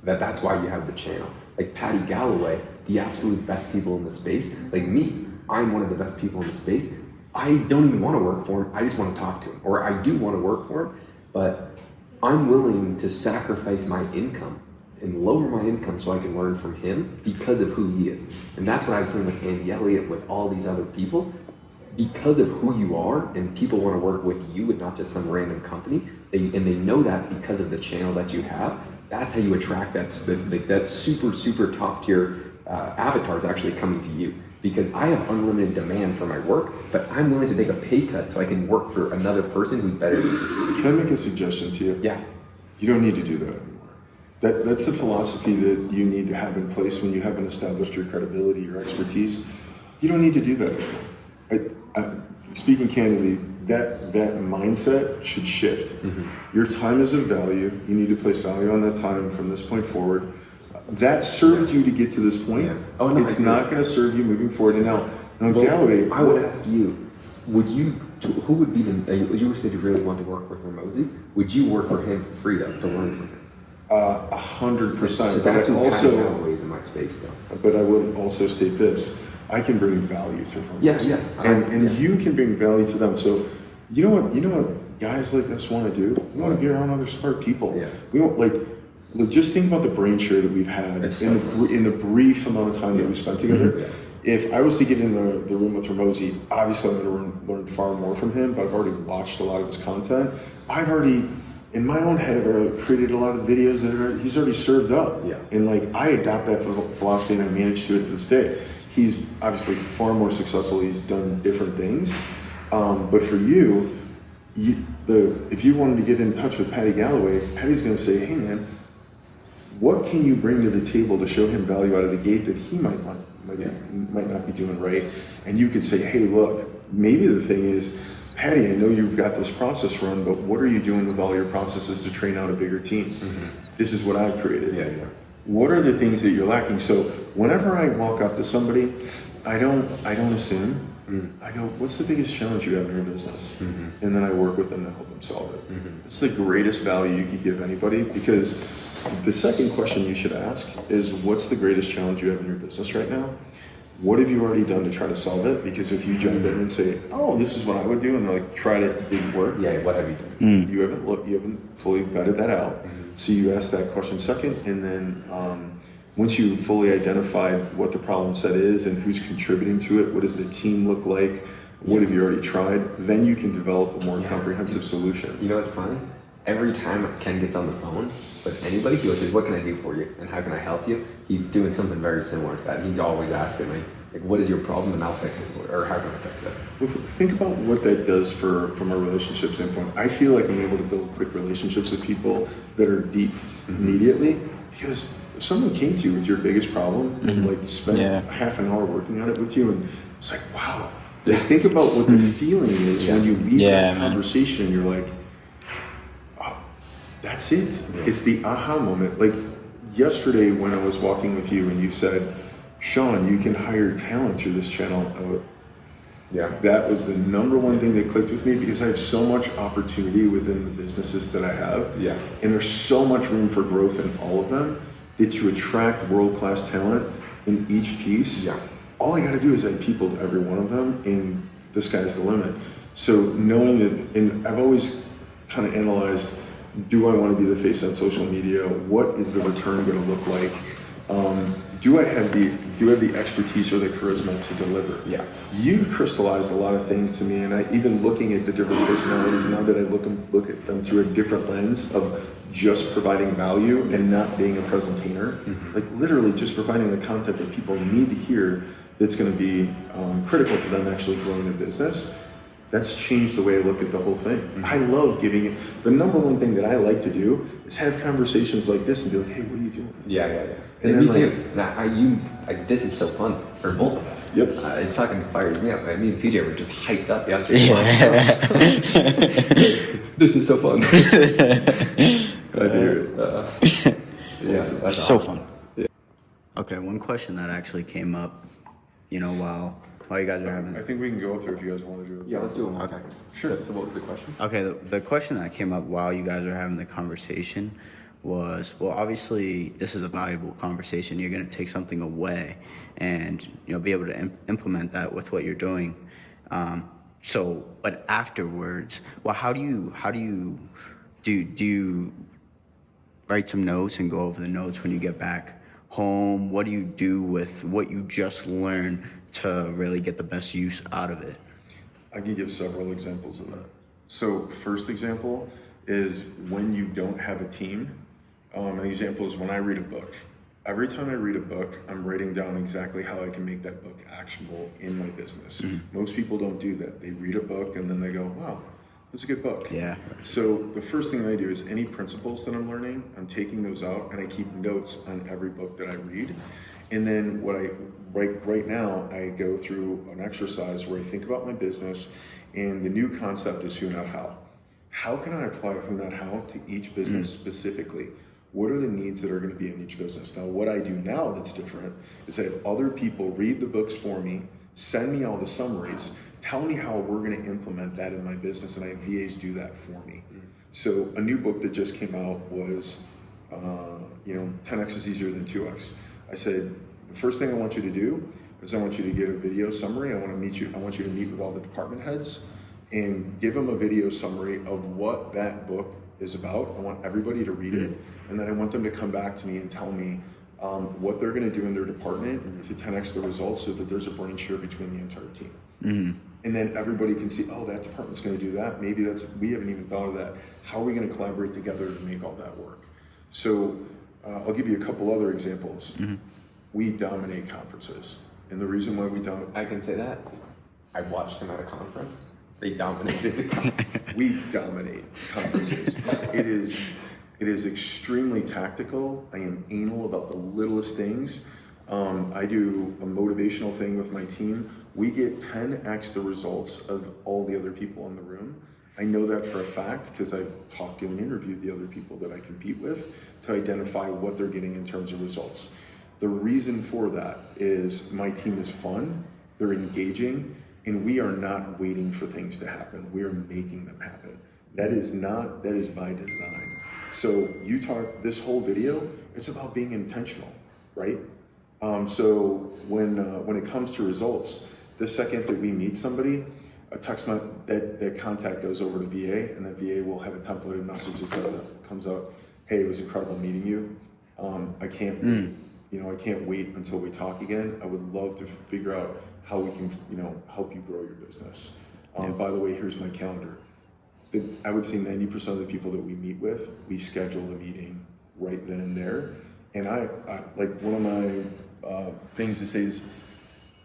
that's why you have the channel. Like Patty Galloway, the absolute best people in the space. Like me, I'm one of the best people in the space. I don't even want to work for him. I just want to talk to him. Or I do want to work for him, but I'm willing to sacrifice my income and lower my income so I can learn from him because of who he is. And that's what I was saying with Andy Elliott, with all these other people. Because of who you are, and people want to work with you and not just some random company, they know that because of the channel that you have. That's how you attract that super top tier avatars actually coming to you. Because I have unlimited demand for my work, but I'm willing to take a pay cut so I can work for another person who's better than me. Can I make a suggestion to you? Yeah. You don't need to do that anymore. That's the philosophy that you need to have in place when you haven't established your credibility, your expertise. You don't need to do that anymore. Speaking candidly, that mindset should shift. Your time is of value. You need to place value on that time from this point forward. That served you to get to this point. Yeah. Oh, no, it's not going to serve you moving forward. And now Galloway, I would ask you, who would be you said you really want to work with Ramosi. Would you work for him for free though, to learn from him? 100%. So that's who Patty Galloway is in my space though. But I would also state this. I can bring value to them. Yeah. And you can bring value to them. So you know what guys like us want to do? We want to be around other smart people. Yeah. We want look, just think about the brain share that we've had in the brief amount of time that we spent together. Yeah. If I was to get in the room with Ramosi, obviously I'm going to learn far more from him, but I've already watched a lot of his content. I've already, in my own head, created a lot of videos that he's already served up. Yeah. And like, I adopt that philosophy and I manage to it to this day. He's obviously far more successful. He's done different things. But for you, if you wanted to get in touch with Patty Galloway, Patty's going to say, hey man, what can you bring to the table to show him value out of the gate that he might not be doing right? And you could say, hey, look, maybe the thing is, Patty, I know you've got this process run, but what are you doing with all your processes to train out a bigger team? Mm-hmm. This is what I've created. Yeah. What are the things that you're lacking? So whenever I walk up to somebody, I don't assume. I go, what's the biggest challenge you have in your business? Mm-hmm. And then I work with them to help them solve it. Mm-hmm. It's the greatest value you could give anybody, because the second question you should ask is, what's the greatest challenge you have in your business right now? What have you already done to try to solve it? Because if you jump in and say, oh, this is what I would do, and they're like, tried it, didn't work. Yeah, what have you done? You haven't fully vetted that out. Mm-hmm. So you ask that question second, and then once you've fully identified what the problem set is and who's contributing to it, what does the team look like, what have you already tried, then you can develop a more comprehensive solution. You know what's funny? Every time Ken gets on the phone with anybody, he always says, what can I do for you? And how can I help you? He's doing something very similar to that. He's always asking me, like, what is your problem? And I'll fix it for you. Or how can I fix it? Well, think about what that does from a relationship standpoint. I feel like I'm able to build quick relationships with people that are deep immediately, because if someone came to you with your biggest problem and like spent half an hour working on it with you, and it's like, wow, like, think about what the feeling is when you leave that conversation and you're like, oh, that's it. Yeah. It's the aha moment. Like yesterday when I was walking with you and you said, Sean, you can hire talent through this channel. That was the number one thing that clicked with me, because I have so much opportunity within the businesses that I have. Yeah. And there's so much room for growth in all of them, that to attract world-class talent in each piece, all I gotta do is add people to every one of them, and the sky's the limit. So knowing that, and I've always kind of analyzed, do I wanna be the face on social media? What is the return gonna look like? Do I have the expertise or the charisma to deliver? Yeah. You've crystallized a lot of things to me, and even looking at the different personalities now that I look at them through a different lens of just providing value and not being a presentainer, like literally just providing the content that people need to hear that's going to be critical to them actually growing their business. That's changed the way I look at the whole thing. I love giving it. The number one thing that I like to do is have conversations like this and be like, hey, what are you doing? Yeah. And then me too. Now, this is so fun for both of us. Yep. It fucking fires me up. Me and PJ were just hyped up yesterday. This is so fun. Glad to hear it. That's so fun. Yeah. Okay, one question that actually came up, while you guys are having. I think we can go up there if you guys want to do it. Yeah, let's do it 1 second. Sure. So what was the question? Okay, the question that came up while you guys are having the conversation was, well, obviously this is a valuable conversation. You're going to take something away and be able to implement that with what you're doing. But afterwards, well, how do you write some notes and go over the notes when you get back home? What do you do with what you just learned to really get the best use out of it? I can give several examples of that. So first example is when you don't have a team. An example is when I read a book. Every time I read a book, I'm writing down exactly how I can make that book actionable in my business. Most people don't do that. They read a book and then they go, wow, that's a good book. Yeah. So the first thing I do is any principles that I'm learning, I'm taking those out and I keep notes on every book that I read. And then what I right now, I go through an exercise where I think about my business, and the new concept is who, not how. How can I apply who, not how to each business specifically? What are the needs that are going to be in each business? Now, what I do now that's different is I have other people read the books for me, send me all the summaries, tell me how we're going to implement that in my business, and I have VAs do that for me. So a new book that just came out was, 10x is easier than 2x. I said, the first thing I want you to do is I want you to get a video summary. I want you to meet with all the department heads, and give them a video summary of what that book is about. I want everybody to read it, and then I want them to come back to me and tell me what they're going to do in their department to 10x the results, so that there's a brain share between the entire team. And then everybody can see, oh, that department's going to do that. Maybe we haven't even thought of that. How are we going to collaborate together to make all that work? So I'll give you a couple other examples. We dominate conferences. And the reason why we dominate... I can say that. I watched him at a conference. They dominated the conference. We dominate conferences. It is extremely tactical. I am anal about the littlest things. I do a motivational thing with my team. We get 10x the results of all the other people in the room. I know that for a fact because I've talked to and interviewed the other people that I compete with to identify what they're getting in terms of results. The reason for that is my team is fun, they're engaging, and we are not waiting for things to happen. We are making them happen. That is by design. So this whole video, it's about being intentional, right? So when it comes to results, the second that we meet somebody, that contact goes over to VA, and that VA will have a templated message that comes out, hey, it was incredible meeting you. I can't wait until we talk again. I would love to figure out how we can, help you grow your business. By the way, here's my calendar. I would say 90% of the people that we meet with, we schedule a meeting right then and there. And I like, one of my things to say is,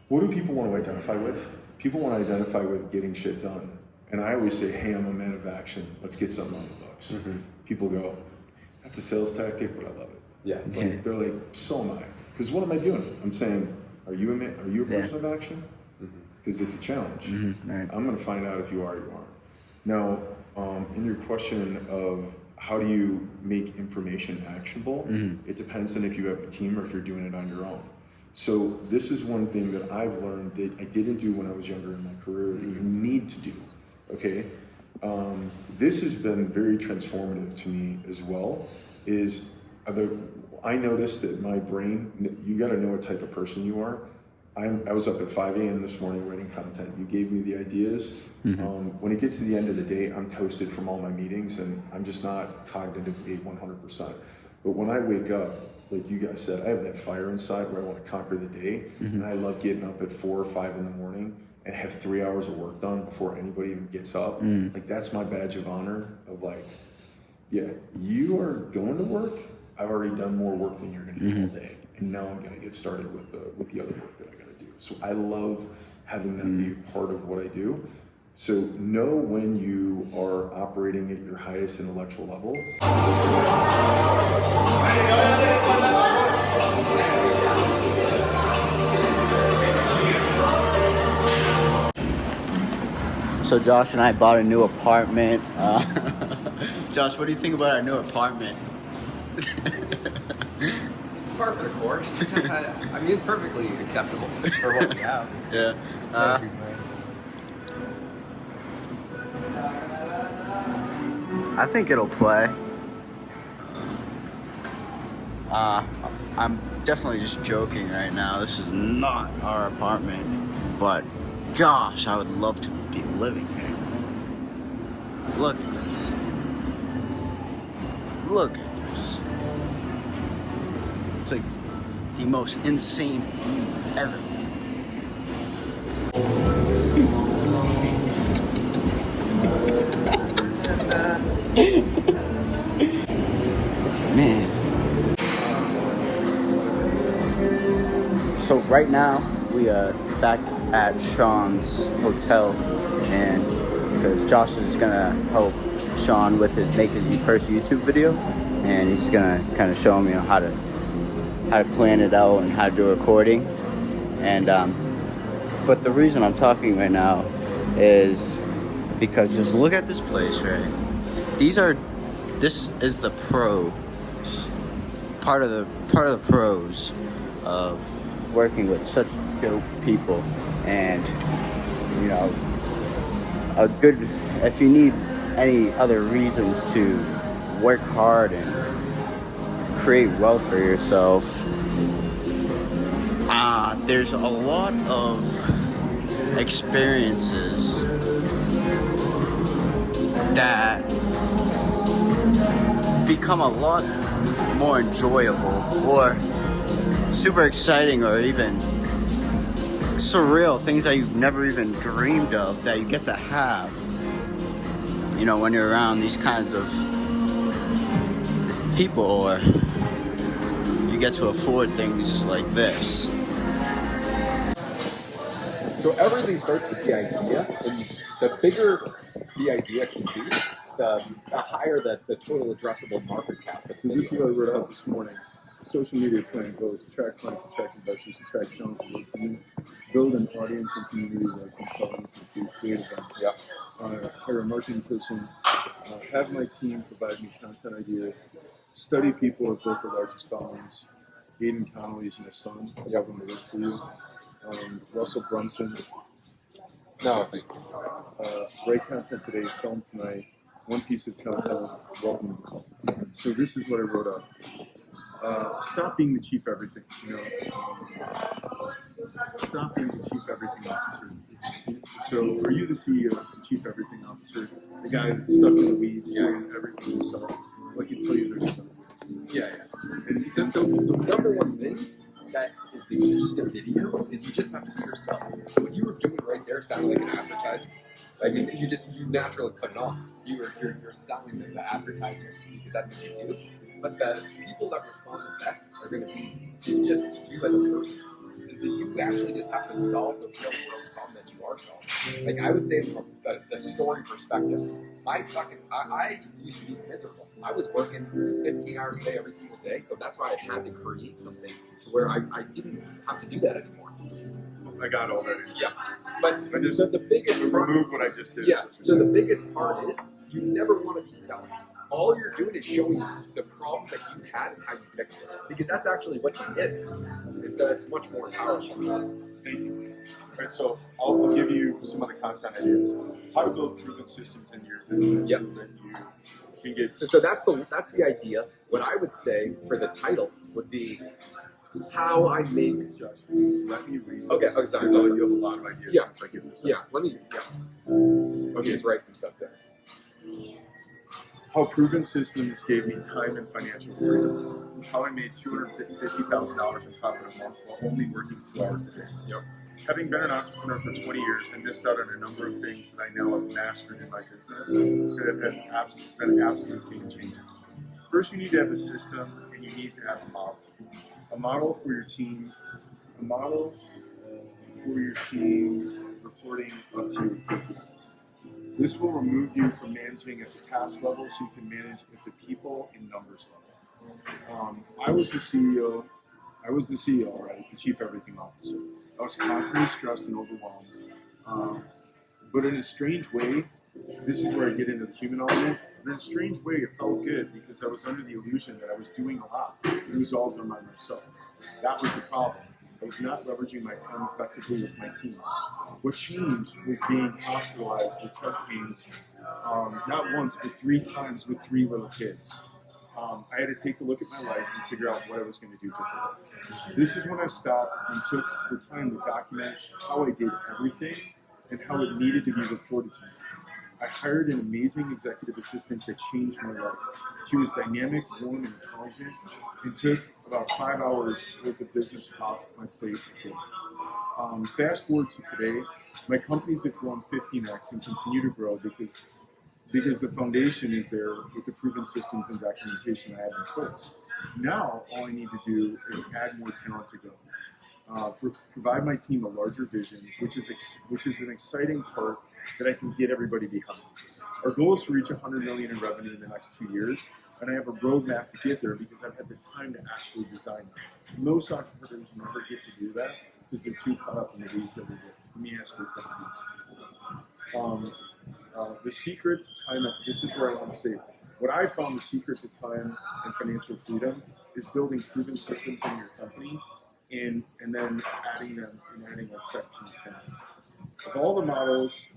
what do people want to identify with? People want to identify with getting shit done. And I always say, hey, I'm a man of action. Let's get something on the books. People go, that's a sales tactic, but I love it. Yeah. They're like, so am I. Because what am I doing? I'm saying, are you a person of action? Because it's a challenge. Right. I'm going to find out if you are or you aren't. Now, in your question of how do you make information actionable, it depends on if you have a team or if you're doing it on your own. So this is one thing that I've learned that I didn't do when I was younger in my career that you need to do, okay? This has been very transformative to me as well, I noticed that my brain, you gotta know what type of person you are. I was up at 5 a.m. this morning writing content. You gave me the ideas. When it gets to the end of the day, I'm toasted from all my meetings and I'm just not cognitively 100%. But when I wake up, like you guys said, I have that fire inside where I want to conquer the day. And I love getting up at 4 or 5 in the morning and have 3 hours of work done before anybody even gets up. Like that's my badge of honor of like, yeah, you are going to work. I've already done more work than you're going to do all day. And now I'm going to get started with the other work that I got to do. So I love having that be a part of what I do. So know when you are operating at your highest intellectual level. So Josh and I bought a new apartment. Josh, what do you think about our new apartment? Par for the course. I mean, it's perfectly acceptable for what we have. Yeah. I think it'll play. I'm definitely just joking right now. This is not our apartment, but gosh, I would love to be living here. Look at this. Look at this. It's like the most insane view ever. Man. So right now we are back at Sean's hotel, and because Josh is gonna help Sean with make his first YouTube video, and he's gonna kind of show him, how to plan it out and how to do recording. And but the reason I'm talking right now is because just look at this place, right? This is the pros, part of the pros of working with such dope people. And if you need any other reasons to work hard and create wealth for yourself, there's a lot of experiences that become a lot more enjoyable or super exciting or even surreal, things that you've never even dreamed of that you get to have, you know, when you're around these kinds of people, or you get to afford things like this. So everything starts with the idea, and the bigger the idea can be, the higher the total addressable market cap. So this is what I wrote out this morning. The social media plan goes attract clients, attract investors, attract talent to work for you, build an audience and community like consultants and create events. Yeah. Hire a marketing person, have my team provide me content ideas, study people who have built the largest followings. Aiden Connolly's my son. I love him to work for you. Russell Brunson. No, thank you. Write content today, film tonight. One piece of content, welcome to the call. So this is what I wrote up. Stop being the chief everything. You know, stop being the chief everything officer. So, are you the CEO, the chief everything officer, the guy that's stuck in the weeds doing everything himself? Well, I can tell you there's another way. Yeah. And so the number one thing that is the key to video is you just have to be yourself. So what you were doing right there sounded like an advertisement. I mean, you naturally put it on. You're selling the advertisement because that's what you do. But the people that respond the best are going to be to just you as a person. And so you actually just have to solve the real world problem that you are solving. Like I would say from the story perspective, I used to be miserable. I was working 15 hours a day every single day, so that's why I had to create something where I didn't have to do that anymore. I got all that. Yeah, but I just the biggest part, remove what I just did. Yeah. So the biggest part is you never want to be selling. All you're doing is showing the problem that you had and how you fixed it, because that's actually what you did. And so it's much more powerful. Thank you. All right, so I'll give you some of the content ideas. How to build proven systems in your business so that you can get. So that's the idea. What I would say for the title would be how I make. Josh, let me read. Okay. This, Oh, sorry. because you have a lot of ideas. Yeah. Once I get this. Yeah. Let me. Yeah. Okay. Just write some stuff there. How proven systems gave me time and financial freedom. How I made $250,000 in profit a month while only working 2 hours a day. Yep. Having been an entrepreneur for 20 years and missed out on a number of things that I now have mastered in my business that have been absolute game changers. First, you need to have a system and you need to have a model. A model for your team. A model for your team reporting up to your KPIs. This will remove you from managing at the task level so you can manage at the people and numbers level. I was the CEO, right? The chief everything officer. I was constantly stressed and overwhelmed. But in a strange way, this is where I get into the human element. In a strange way, it felt good because I was under the illusion that I was doing a lot. It was all done by myself. That was the problem. I was not leveraging my time effectively with my team. What changed was being hospitalized with chest pains, not once, but 3 times with 3 little kids. I had to take a look at my life and figure out what I was going to do differently. This is when I stopped and took the time to document how I did everything and how it needed to be reported to me. I hired an amazing executive assistant that changed my life. She was dynamic, warm, and intelligent, and took about 5 hours worth of business off my plate a day. Fast forward to today, my companies have grown 15x and continue to grow because the foundation is there with the proven systems and documentation I have in place. Now, all I need to do is add more talent to go. Provide my team a larger vision, which is an exciting part that I can get everybody behind. Our goal is to reach 100 million in revenue in the next 2 years, and I have a roadmap to get there because I've had the time to actually design it. Most entrepreneurs never get to do that because they're too caught up in the weeds every day. Let me ask you something. The secret to time, this is where I want to say, what I found the secret to time and financial freedom is building proven systems in your company and then adding that section 10. Of all the models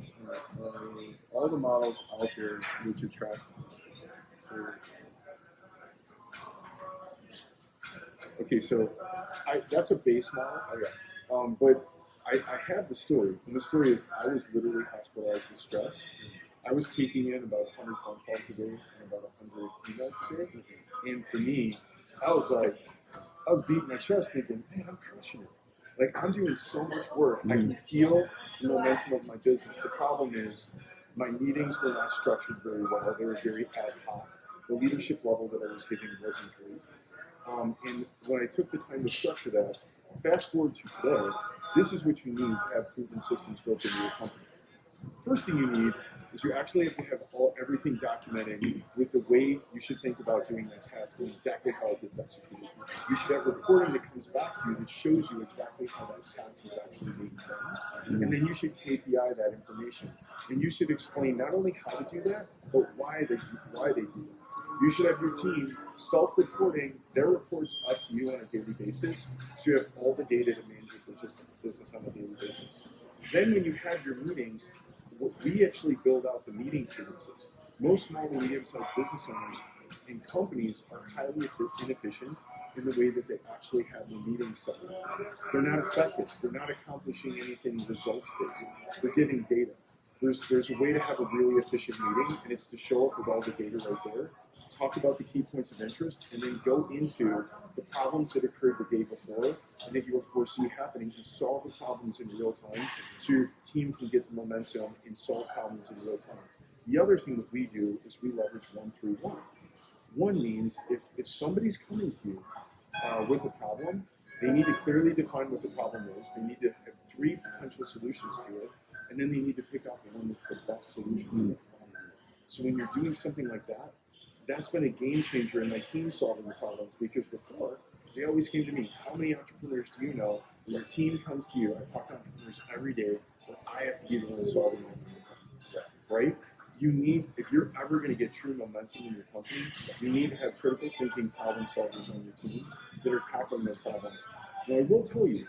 out there which attract. Okay, so that's a base model. But I have the story, and the story is I was literally hospitalized with stress. I was taking in about 100 phone calls a day and about 100 emails a day. And for me, I was like, I was beating my chest thinking, man, I'm crushing it. Like, I'm doing so much work. I can feel the momentum of my business. The problem is my meetings were not structured very well. They were very ad hoc. The leadership level that I was giving wasn't great. And when I took the time to structure that, fast forward to today, this is what you need to have proven systems built into your company. First thing you need is you actually have to have everything documented with the way you should think about doing that task and exactly how it gets executed. You should have reporting that comes back to you that shows you exactly how that task is actually being done. And then you should KPI that information. And you should explain not only how to do that, but why they do it. You should have your team self-reporting their reports up to you on a daily basis, so you have all the data to manage your business on a daily basis. Then when you have your meetings, we actually build out the meeting cadences. Most small and medium-sized business owners and companies are highly inefficient in the way that they actually have the meetings set up. They're not effective. They're not accomplishing anything results-based. They're giving data. There's a way to have a really efficient meeting, and it's to show up with all the data right there, talk about the key points of interest, and then go into the problems that occurred the day before and that you are foresee happening and solve the problems in real time so your team can get the momentum and solve problems in real time. The other thing that we do is we leverage 1-3-1. One means if somebody's coming to you with a problem, they need to clearly define what the problem is. They need to have 3 potential solutions to it, and then they need to pick out the one that's the best solution to the problem. So when you're doing something like that, that's been a game changer in my team solving the problems, because before, they always came to me. How many entrepreneurs do you know? When your team comes to you, I talk to entrepreneurs every day, but I have to be the one solving them, right? You need, if you're ever going to get true momentum in your company, you need to have critical thinking problem solvers on your team that are tackling those problems. Now, I will tell you,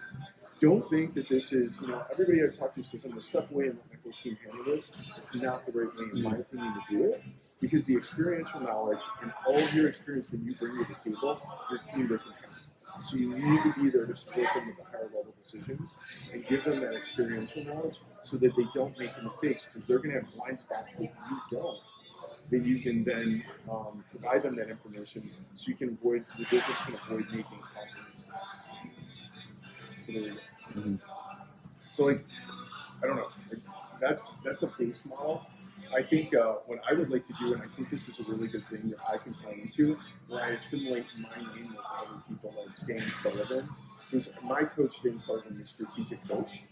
don't think that this is, everybody I talk to says, I'm going to step away and let my whole team handle this. It's not the right way, in my opinion, to do it, because the experiential knowledge and all of your experience that you bring to the table, your team doesn't have. So you need to be there to support them with the higher level decisions and give them that experiential knowledge so that they don't make the mistakes, because they're going to have blind spots that you don't. That you can then provide them that information so you can avoid, the business can avoid making costly mistakes. So there you go. Mm-hmm. So I don't know, that's a base model. I think what I would like to do, and I think this is a really good thing that I can tie into, where I assimilate my name with other people like Dan Sullivan, because my coach, Dan Sullivan, is a strategic coach,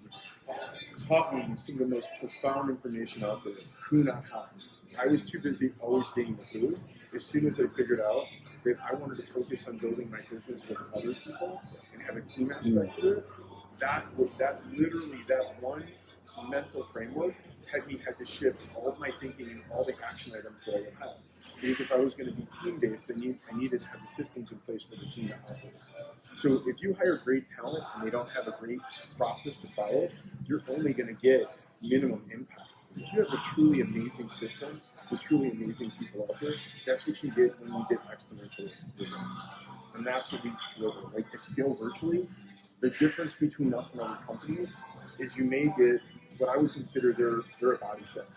taught me some of the most profound information out there, who, not how. I was too busy always being the who. As soon as I figured out that I wanted to focus on building my business with other people and have a team aspect to it, that one mental framework had to shift all of my thinking and all the action items that I would have. Because if I was going to be team-based, I needed to have the systems in place for the team to operate. So if you hire great talent and they don't have a great process to follow, you're only going to get minimum impact. If you have a truly amazing system with truly amazing people out there, that's what you get when you get exponential results. And that's what we deliver. Like at Scale Virtually, the difference between us and other companies is you may get what I would consider they're a body shop.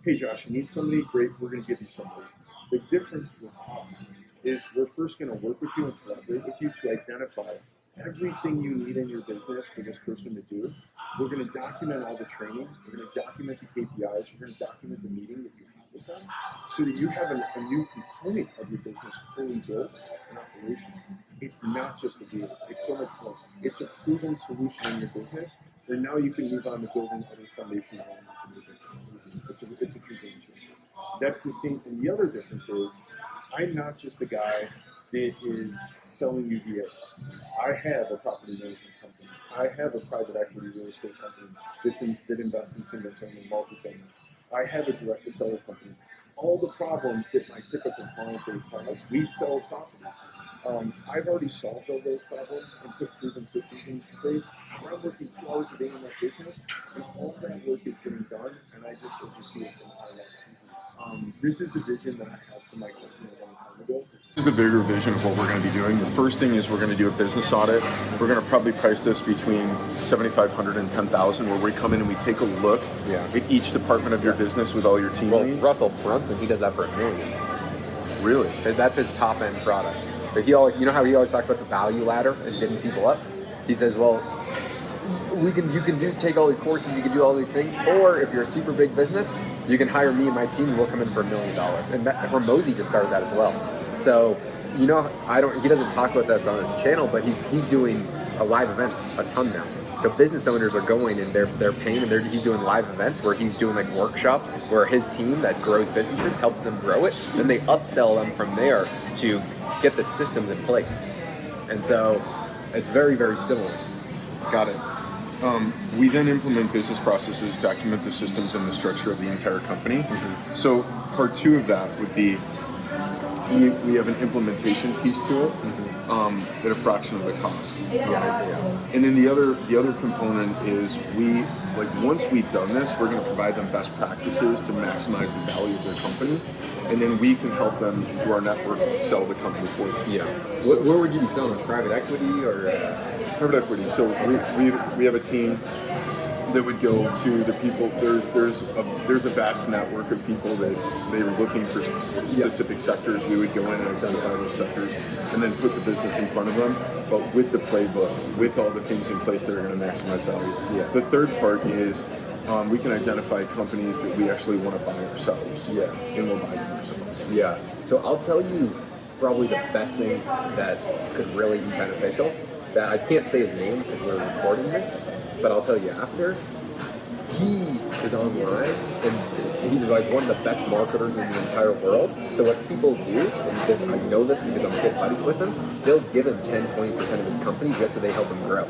Hey Josh, you need somebody? Great, we're going to give you somebody. The difference with us is we're first going to work with you and collaborate with you to identify everything you need in your business for this person to do. We're going to document all the training. We're going to document the KPIs. We're going to document the meeting that you have with them so that you have a new component of your business fully built and operational. It's not just a deal. It's so much more. It's a proven solution in your business, and now you can move on to building other foundational elements in your business. It's a true game changer. That's the same. And the other difference is, I'm not just a guy that is selling UVAs. I have a property management company. I have a private equity real estate company that invests in single family, multifamily. I have a direct to seller company. All the problems that my typical client base has, we sell property. I've already solved all those problems and put proven systems in place. I'm working 2 hours a day in that business, and all that work is getting done, and I just oversee it from a high level. This is the vision that I had for my company a long time ago. This is the bigger vision of what we're going to be doing. The first thing is we're going to do a business audit. We're going to probably price this between $7,500 and $10,000, where we come in and we take a look at each department of your business with all your team leads. Russell Brunson, he does that for $1 million. Really? That's his top end product. So he always, you know how he always talked about the value ladder and getting people up? He says, well, you can just take all these courses, you can do all these things, or if you're a super big business, you can hire me and my team and we'll come in for $1 million. And Hormozy just started that as well. So, he doesn't talk about this on his channel, but he's doing live events a ton now. So business owners are going and they're paying, and he's doing live events where he's doing like workshops where his team that grows businesses helps them grow it. Then they upsell them from there to get the systems in place. And so it's very, very similar. Got it. We then implement business processes, document the systems and the structure of the entire company. Mm-hmm. So part 2 of that would be we have an implementation piece to it at a fraction of the cost. And then the other component is once we've done this, we're going to provide them best practices to maximize the value of their company, and then we can help them through our network sell the company for them. Yeah. So, where would you be selling? Private equity or? Private equity. So we have a team that would go to the people. There's a vast network of people that they were looking for specific sectors. We would go in and identify those sectors, and then put the business in front of them, but with the playbook, with all the things in place that are going to maximize value. Yeah. The third part is we can identify companies that we actually want to buy ourselves. Yeah. And we'll buy them ourselves. Yeah. So I'll tell you probably the best thing that could really be beneficial. That I can't say his name if we're recording this, but I'll tell you after. He is online, and he's like one of the best marketers in the entire world. So what people do, and this I know this because I'm good buddies with him, they'll give him 10-20% of his company just so they help him grow.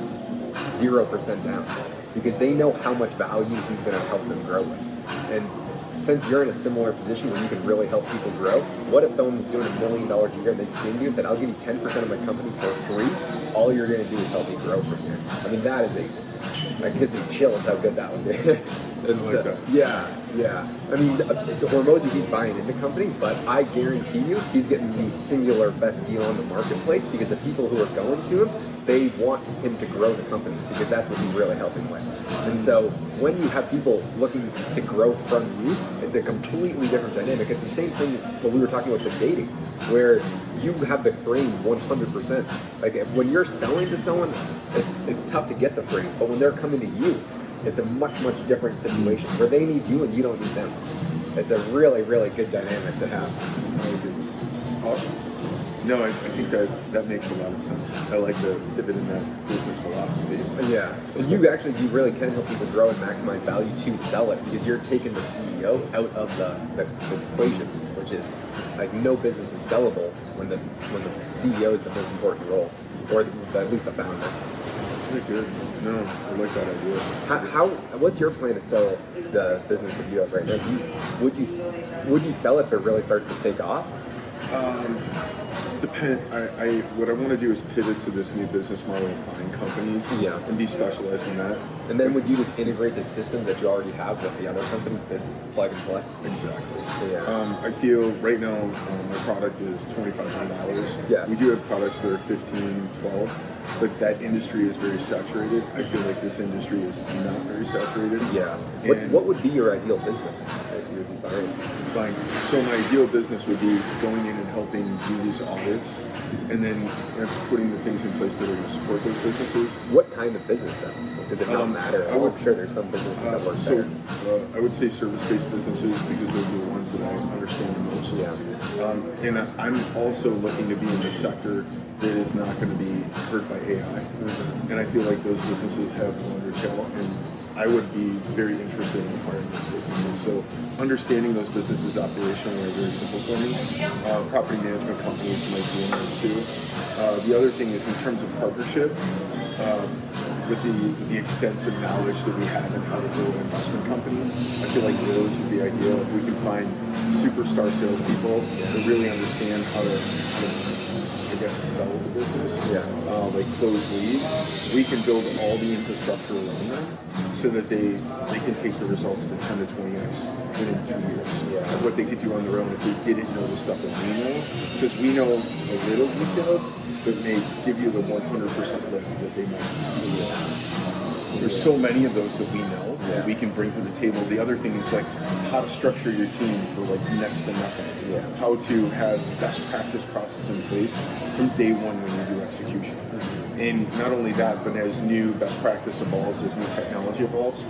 0% down. Because they know how much value he's going to help them grow with. And since you're in a similar position where you can really help people grow, what if someone was doing $1 million a year and they came to you and said, I'll give you 10% of my company for free, all you're going to do is help me grow from here. I mean, that is it gives me chills how good that would be. And so, that. Yeah. I mean, Hormozy, he's buying into companies, but I guarantee you he's getting the singular best deal on the marketplace because the people who are going to him, they want him to grow the company because that's what he's really helping with. And so when you have people looking to grow from you, it's a completely different dynamic. It's the same thing when we were talking about the dating, where you have the frame 100%. Like when you're selling to someone, it's tough to get the frame, but when they're coming to you, it's a much, much different situation where they need you and you don't need them. It's a really, really good dynamic to have. I agree. Awesome. No, I think that makes a lot of sense. I like the pivot in that business philosophy. Yeah. You really can help people grow and maximize value to sell it because you're taking the CEO out of the equation, which is like no business is sellable when the CEO is the most important role, or at least the founder. Very good. No, I like that idea. What's your plan to sell the business that you have right now? Would you sell it if it really starts to take off? What I want to do is pivot to this new business model of buying companies and be specialized in that. And then would you just integrate the system that you already have with the other company, just plug and play? Exactly. Yeah. I feel right now my product is $2,500. Yeah. We do have products that are $15, $12, but that industry is very saturated. I feel like this industry is not very saturated. Yeah. What would be your ideal business that you would be buying? So my ideal business would be going in and helping do these audits, and then putting the things in place that are going to support those businesses. What kind of business then? Does it not matter? I'm sure there's some businesses that work better. I would say service-based businesses because those are the ones that I understand the most. Yeah. And I'm also looking to be in the sector that is not going to be hurt by AI. Mm-hmm. And I feel like those businesses have a longer tail, and I would be very interested in acquiring those businesses. So understanding those businesses operationally are very simple for me. Property management companies might be in there too. The other thing is in terms of partnership, with the extensive knowledge that we have in how to build an investment company, I feel like those would be ideal. If we can find superstar salespeople that really understand how to sell the business, like close leads, we can build all the infrastructure around them so that they can take the results to 10 to 20x within 2 years of what they could do on their own if they didn't know the stuff that we know. Because we know the little details that may give you the 100% lift that they might. There's so many of those that we know that we can bring to the table. The other thing is like how to structure your team for like next to nothing. How to have best practice process in place from day one when you do execution. And not only that, but as new best practice evolves, as new technology evolves,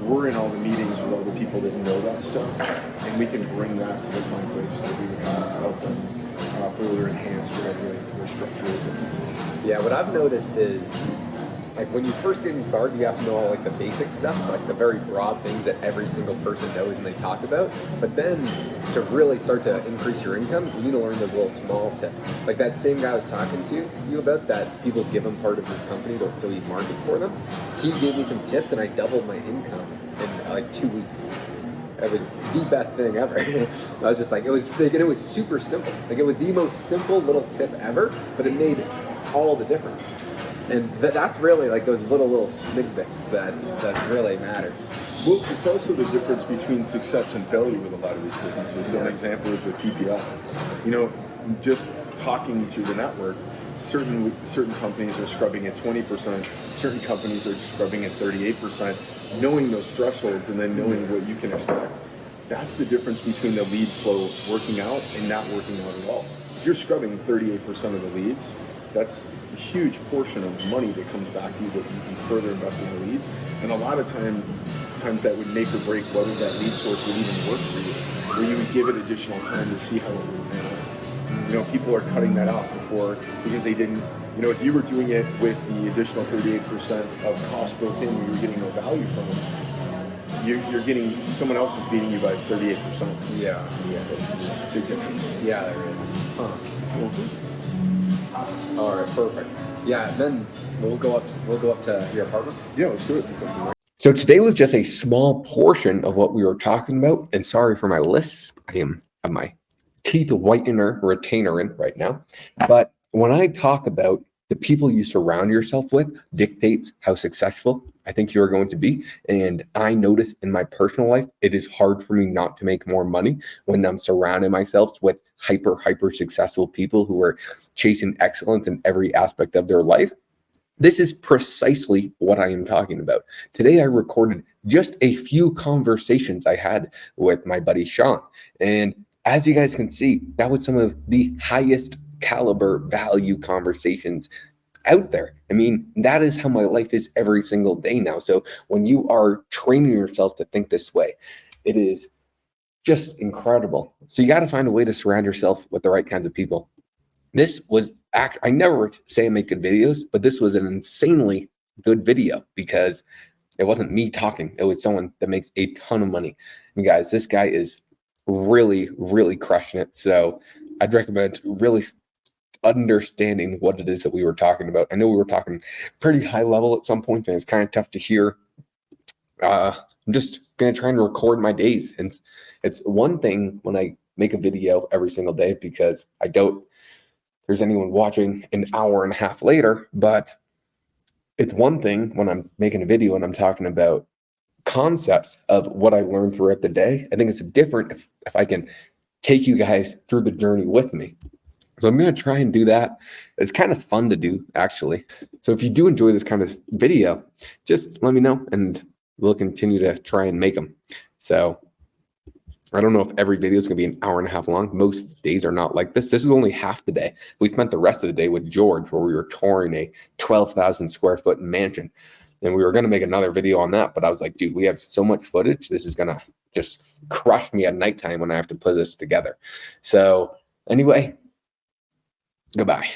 we're in all the meetings with all the people that know that stuff, and we can bring that to the client base that we would have to help them further enhance whatever their structure is. Yeah, what I've noticed is, like, when you first get started, you have to know all like the basic stuff, like the very broad things that every single person knows and they talk about. But then to really start to increase your income, you need to learn those little small tips. Like that same guy I was talking to you about, that people give him part of his company so he markets for them. He gave me some tips and I doubled my income in like 2 weeks. It was the best thing ever. I was just like, it was super simple. Like it was the most simple little tip ever, but it made all the difference. And that's really like those little snippets that really matter. Well, it's also the difference between success and failure with a lot of these businesses. So an example is with PPL. You know, just talking through the network, certain companies are scrubbing at 20%, certain companies are scrubbing at 38%. Knowing those thresholds and then knowing what you can expect, that's the difference between the lead flow working out and not working out at all. If you're scrubbing 38% of the leads, that's a huge portion of money that comes back to you that you can further invest in the leads. And a lot of times that would make or break whether that lead source would even work for you, where you would give it additional time to see how it would pan out. You know, people are cutting that off before because they didn't. You know, if you were doing it with the additional 38% of cost built in, you were getting no value from it. You're getting, someone else is beating you by 38%. Yeah. Big difference. Yeah, there is. All right, perfect. Yeah, then we'll go up to your apartment. Yeah, let's do it. So today was just a small portion of what we were talking about, and sorry for my lists. I have my teeth whitener retainer in right now, but when I talk about the people you surround yourself with dictates how successful I think you are going to be. And I notice in my personal life, it is hard for me not to make more money when I'm surrounding myself with hyper successful people who are chasing excellence in every aspect of their life. This is precisely what I am talking about. Today, I recorded just a few conversations I had with my buddy Sean. And as you guys can see, that was some of the highest caliber value conversations out there. I mean, that is how my life is every single day now. So when you are training yourself to think this way, it is just incredible. So you got to find a way to surround yourself with the right kinds of people. This was, I never say I make good videos, but this was an insanely good video because it wasn't me talking. It was someone that makes a ton of money. And guys, this guy is really crushing it. So I'd recommend really understanding what it is that we were talking about. I know we were talking pretty high level at some points, and it's kind of tough to hear. I'm just going to try and record my days. And it's one thing when I make a video every single day because I don't, there's anyone watching an hour and a half later, but it's one thing when I'm making a video and I'm talking about concepts of what I learned throughout the day. I think it's different if I can take you guys through the journey with me. So I'm going to try and do that. It's kind of fun to do, actually. So if you do enjoy this kind of video, just let me know and we'll continue to try and make them. So I don't know if every video is going to be an hour and a half long. Most days are not like this. This is only half the day. We spent the rest of the day with George where we were touring a 12,000 square foot mansion. And we were going to make another video on that. But I was like, dude, we have so much footage. This is going to just crush me at nighttime when I have to put this together. So anyway, goodbye.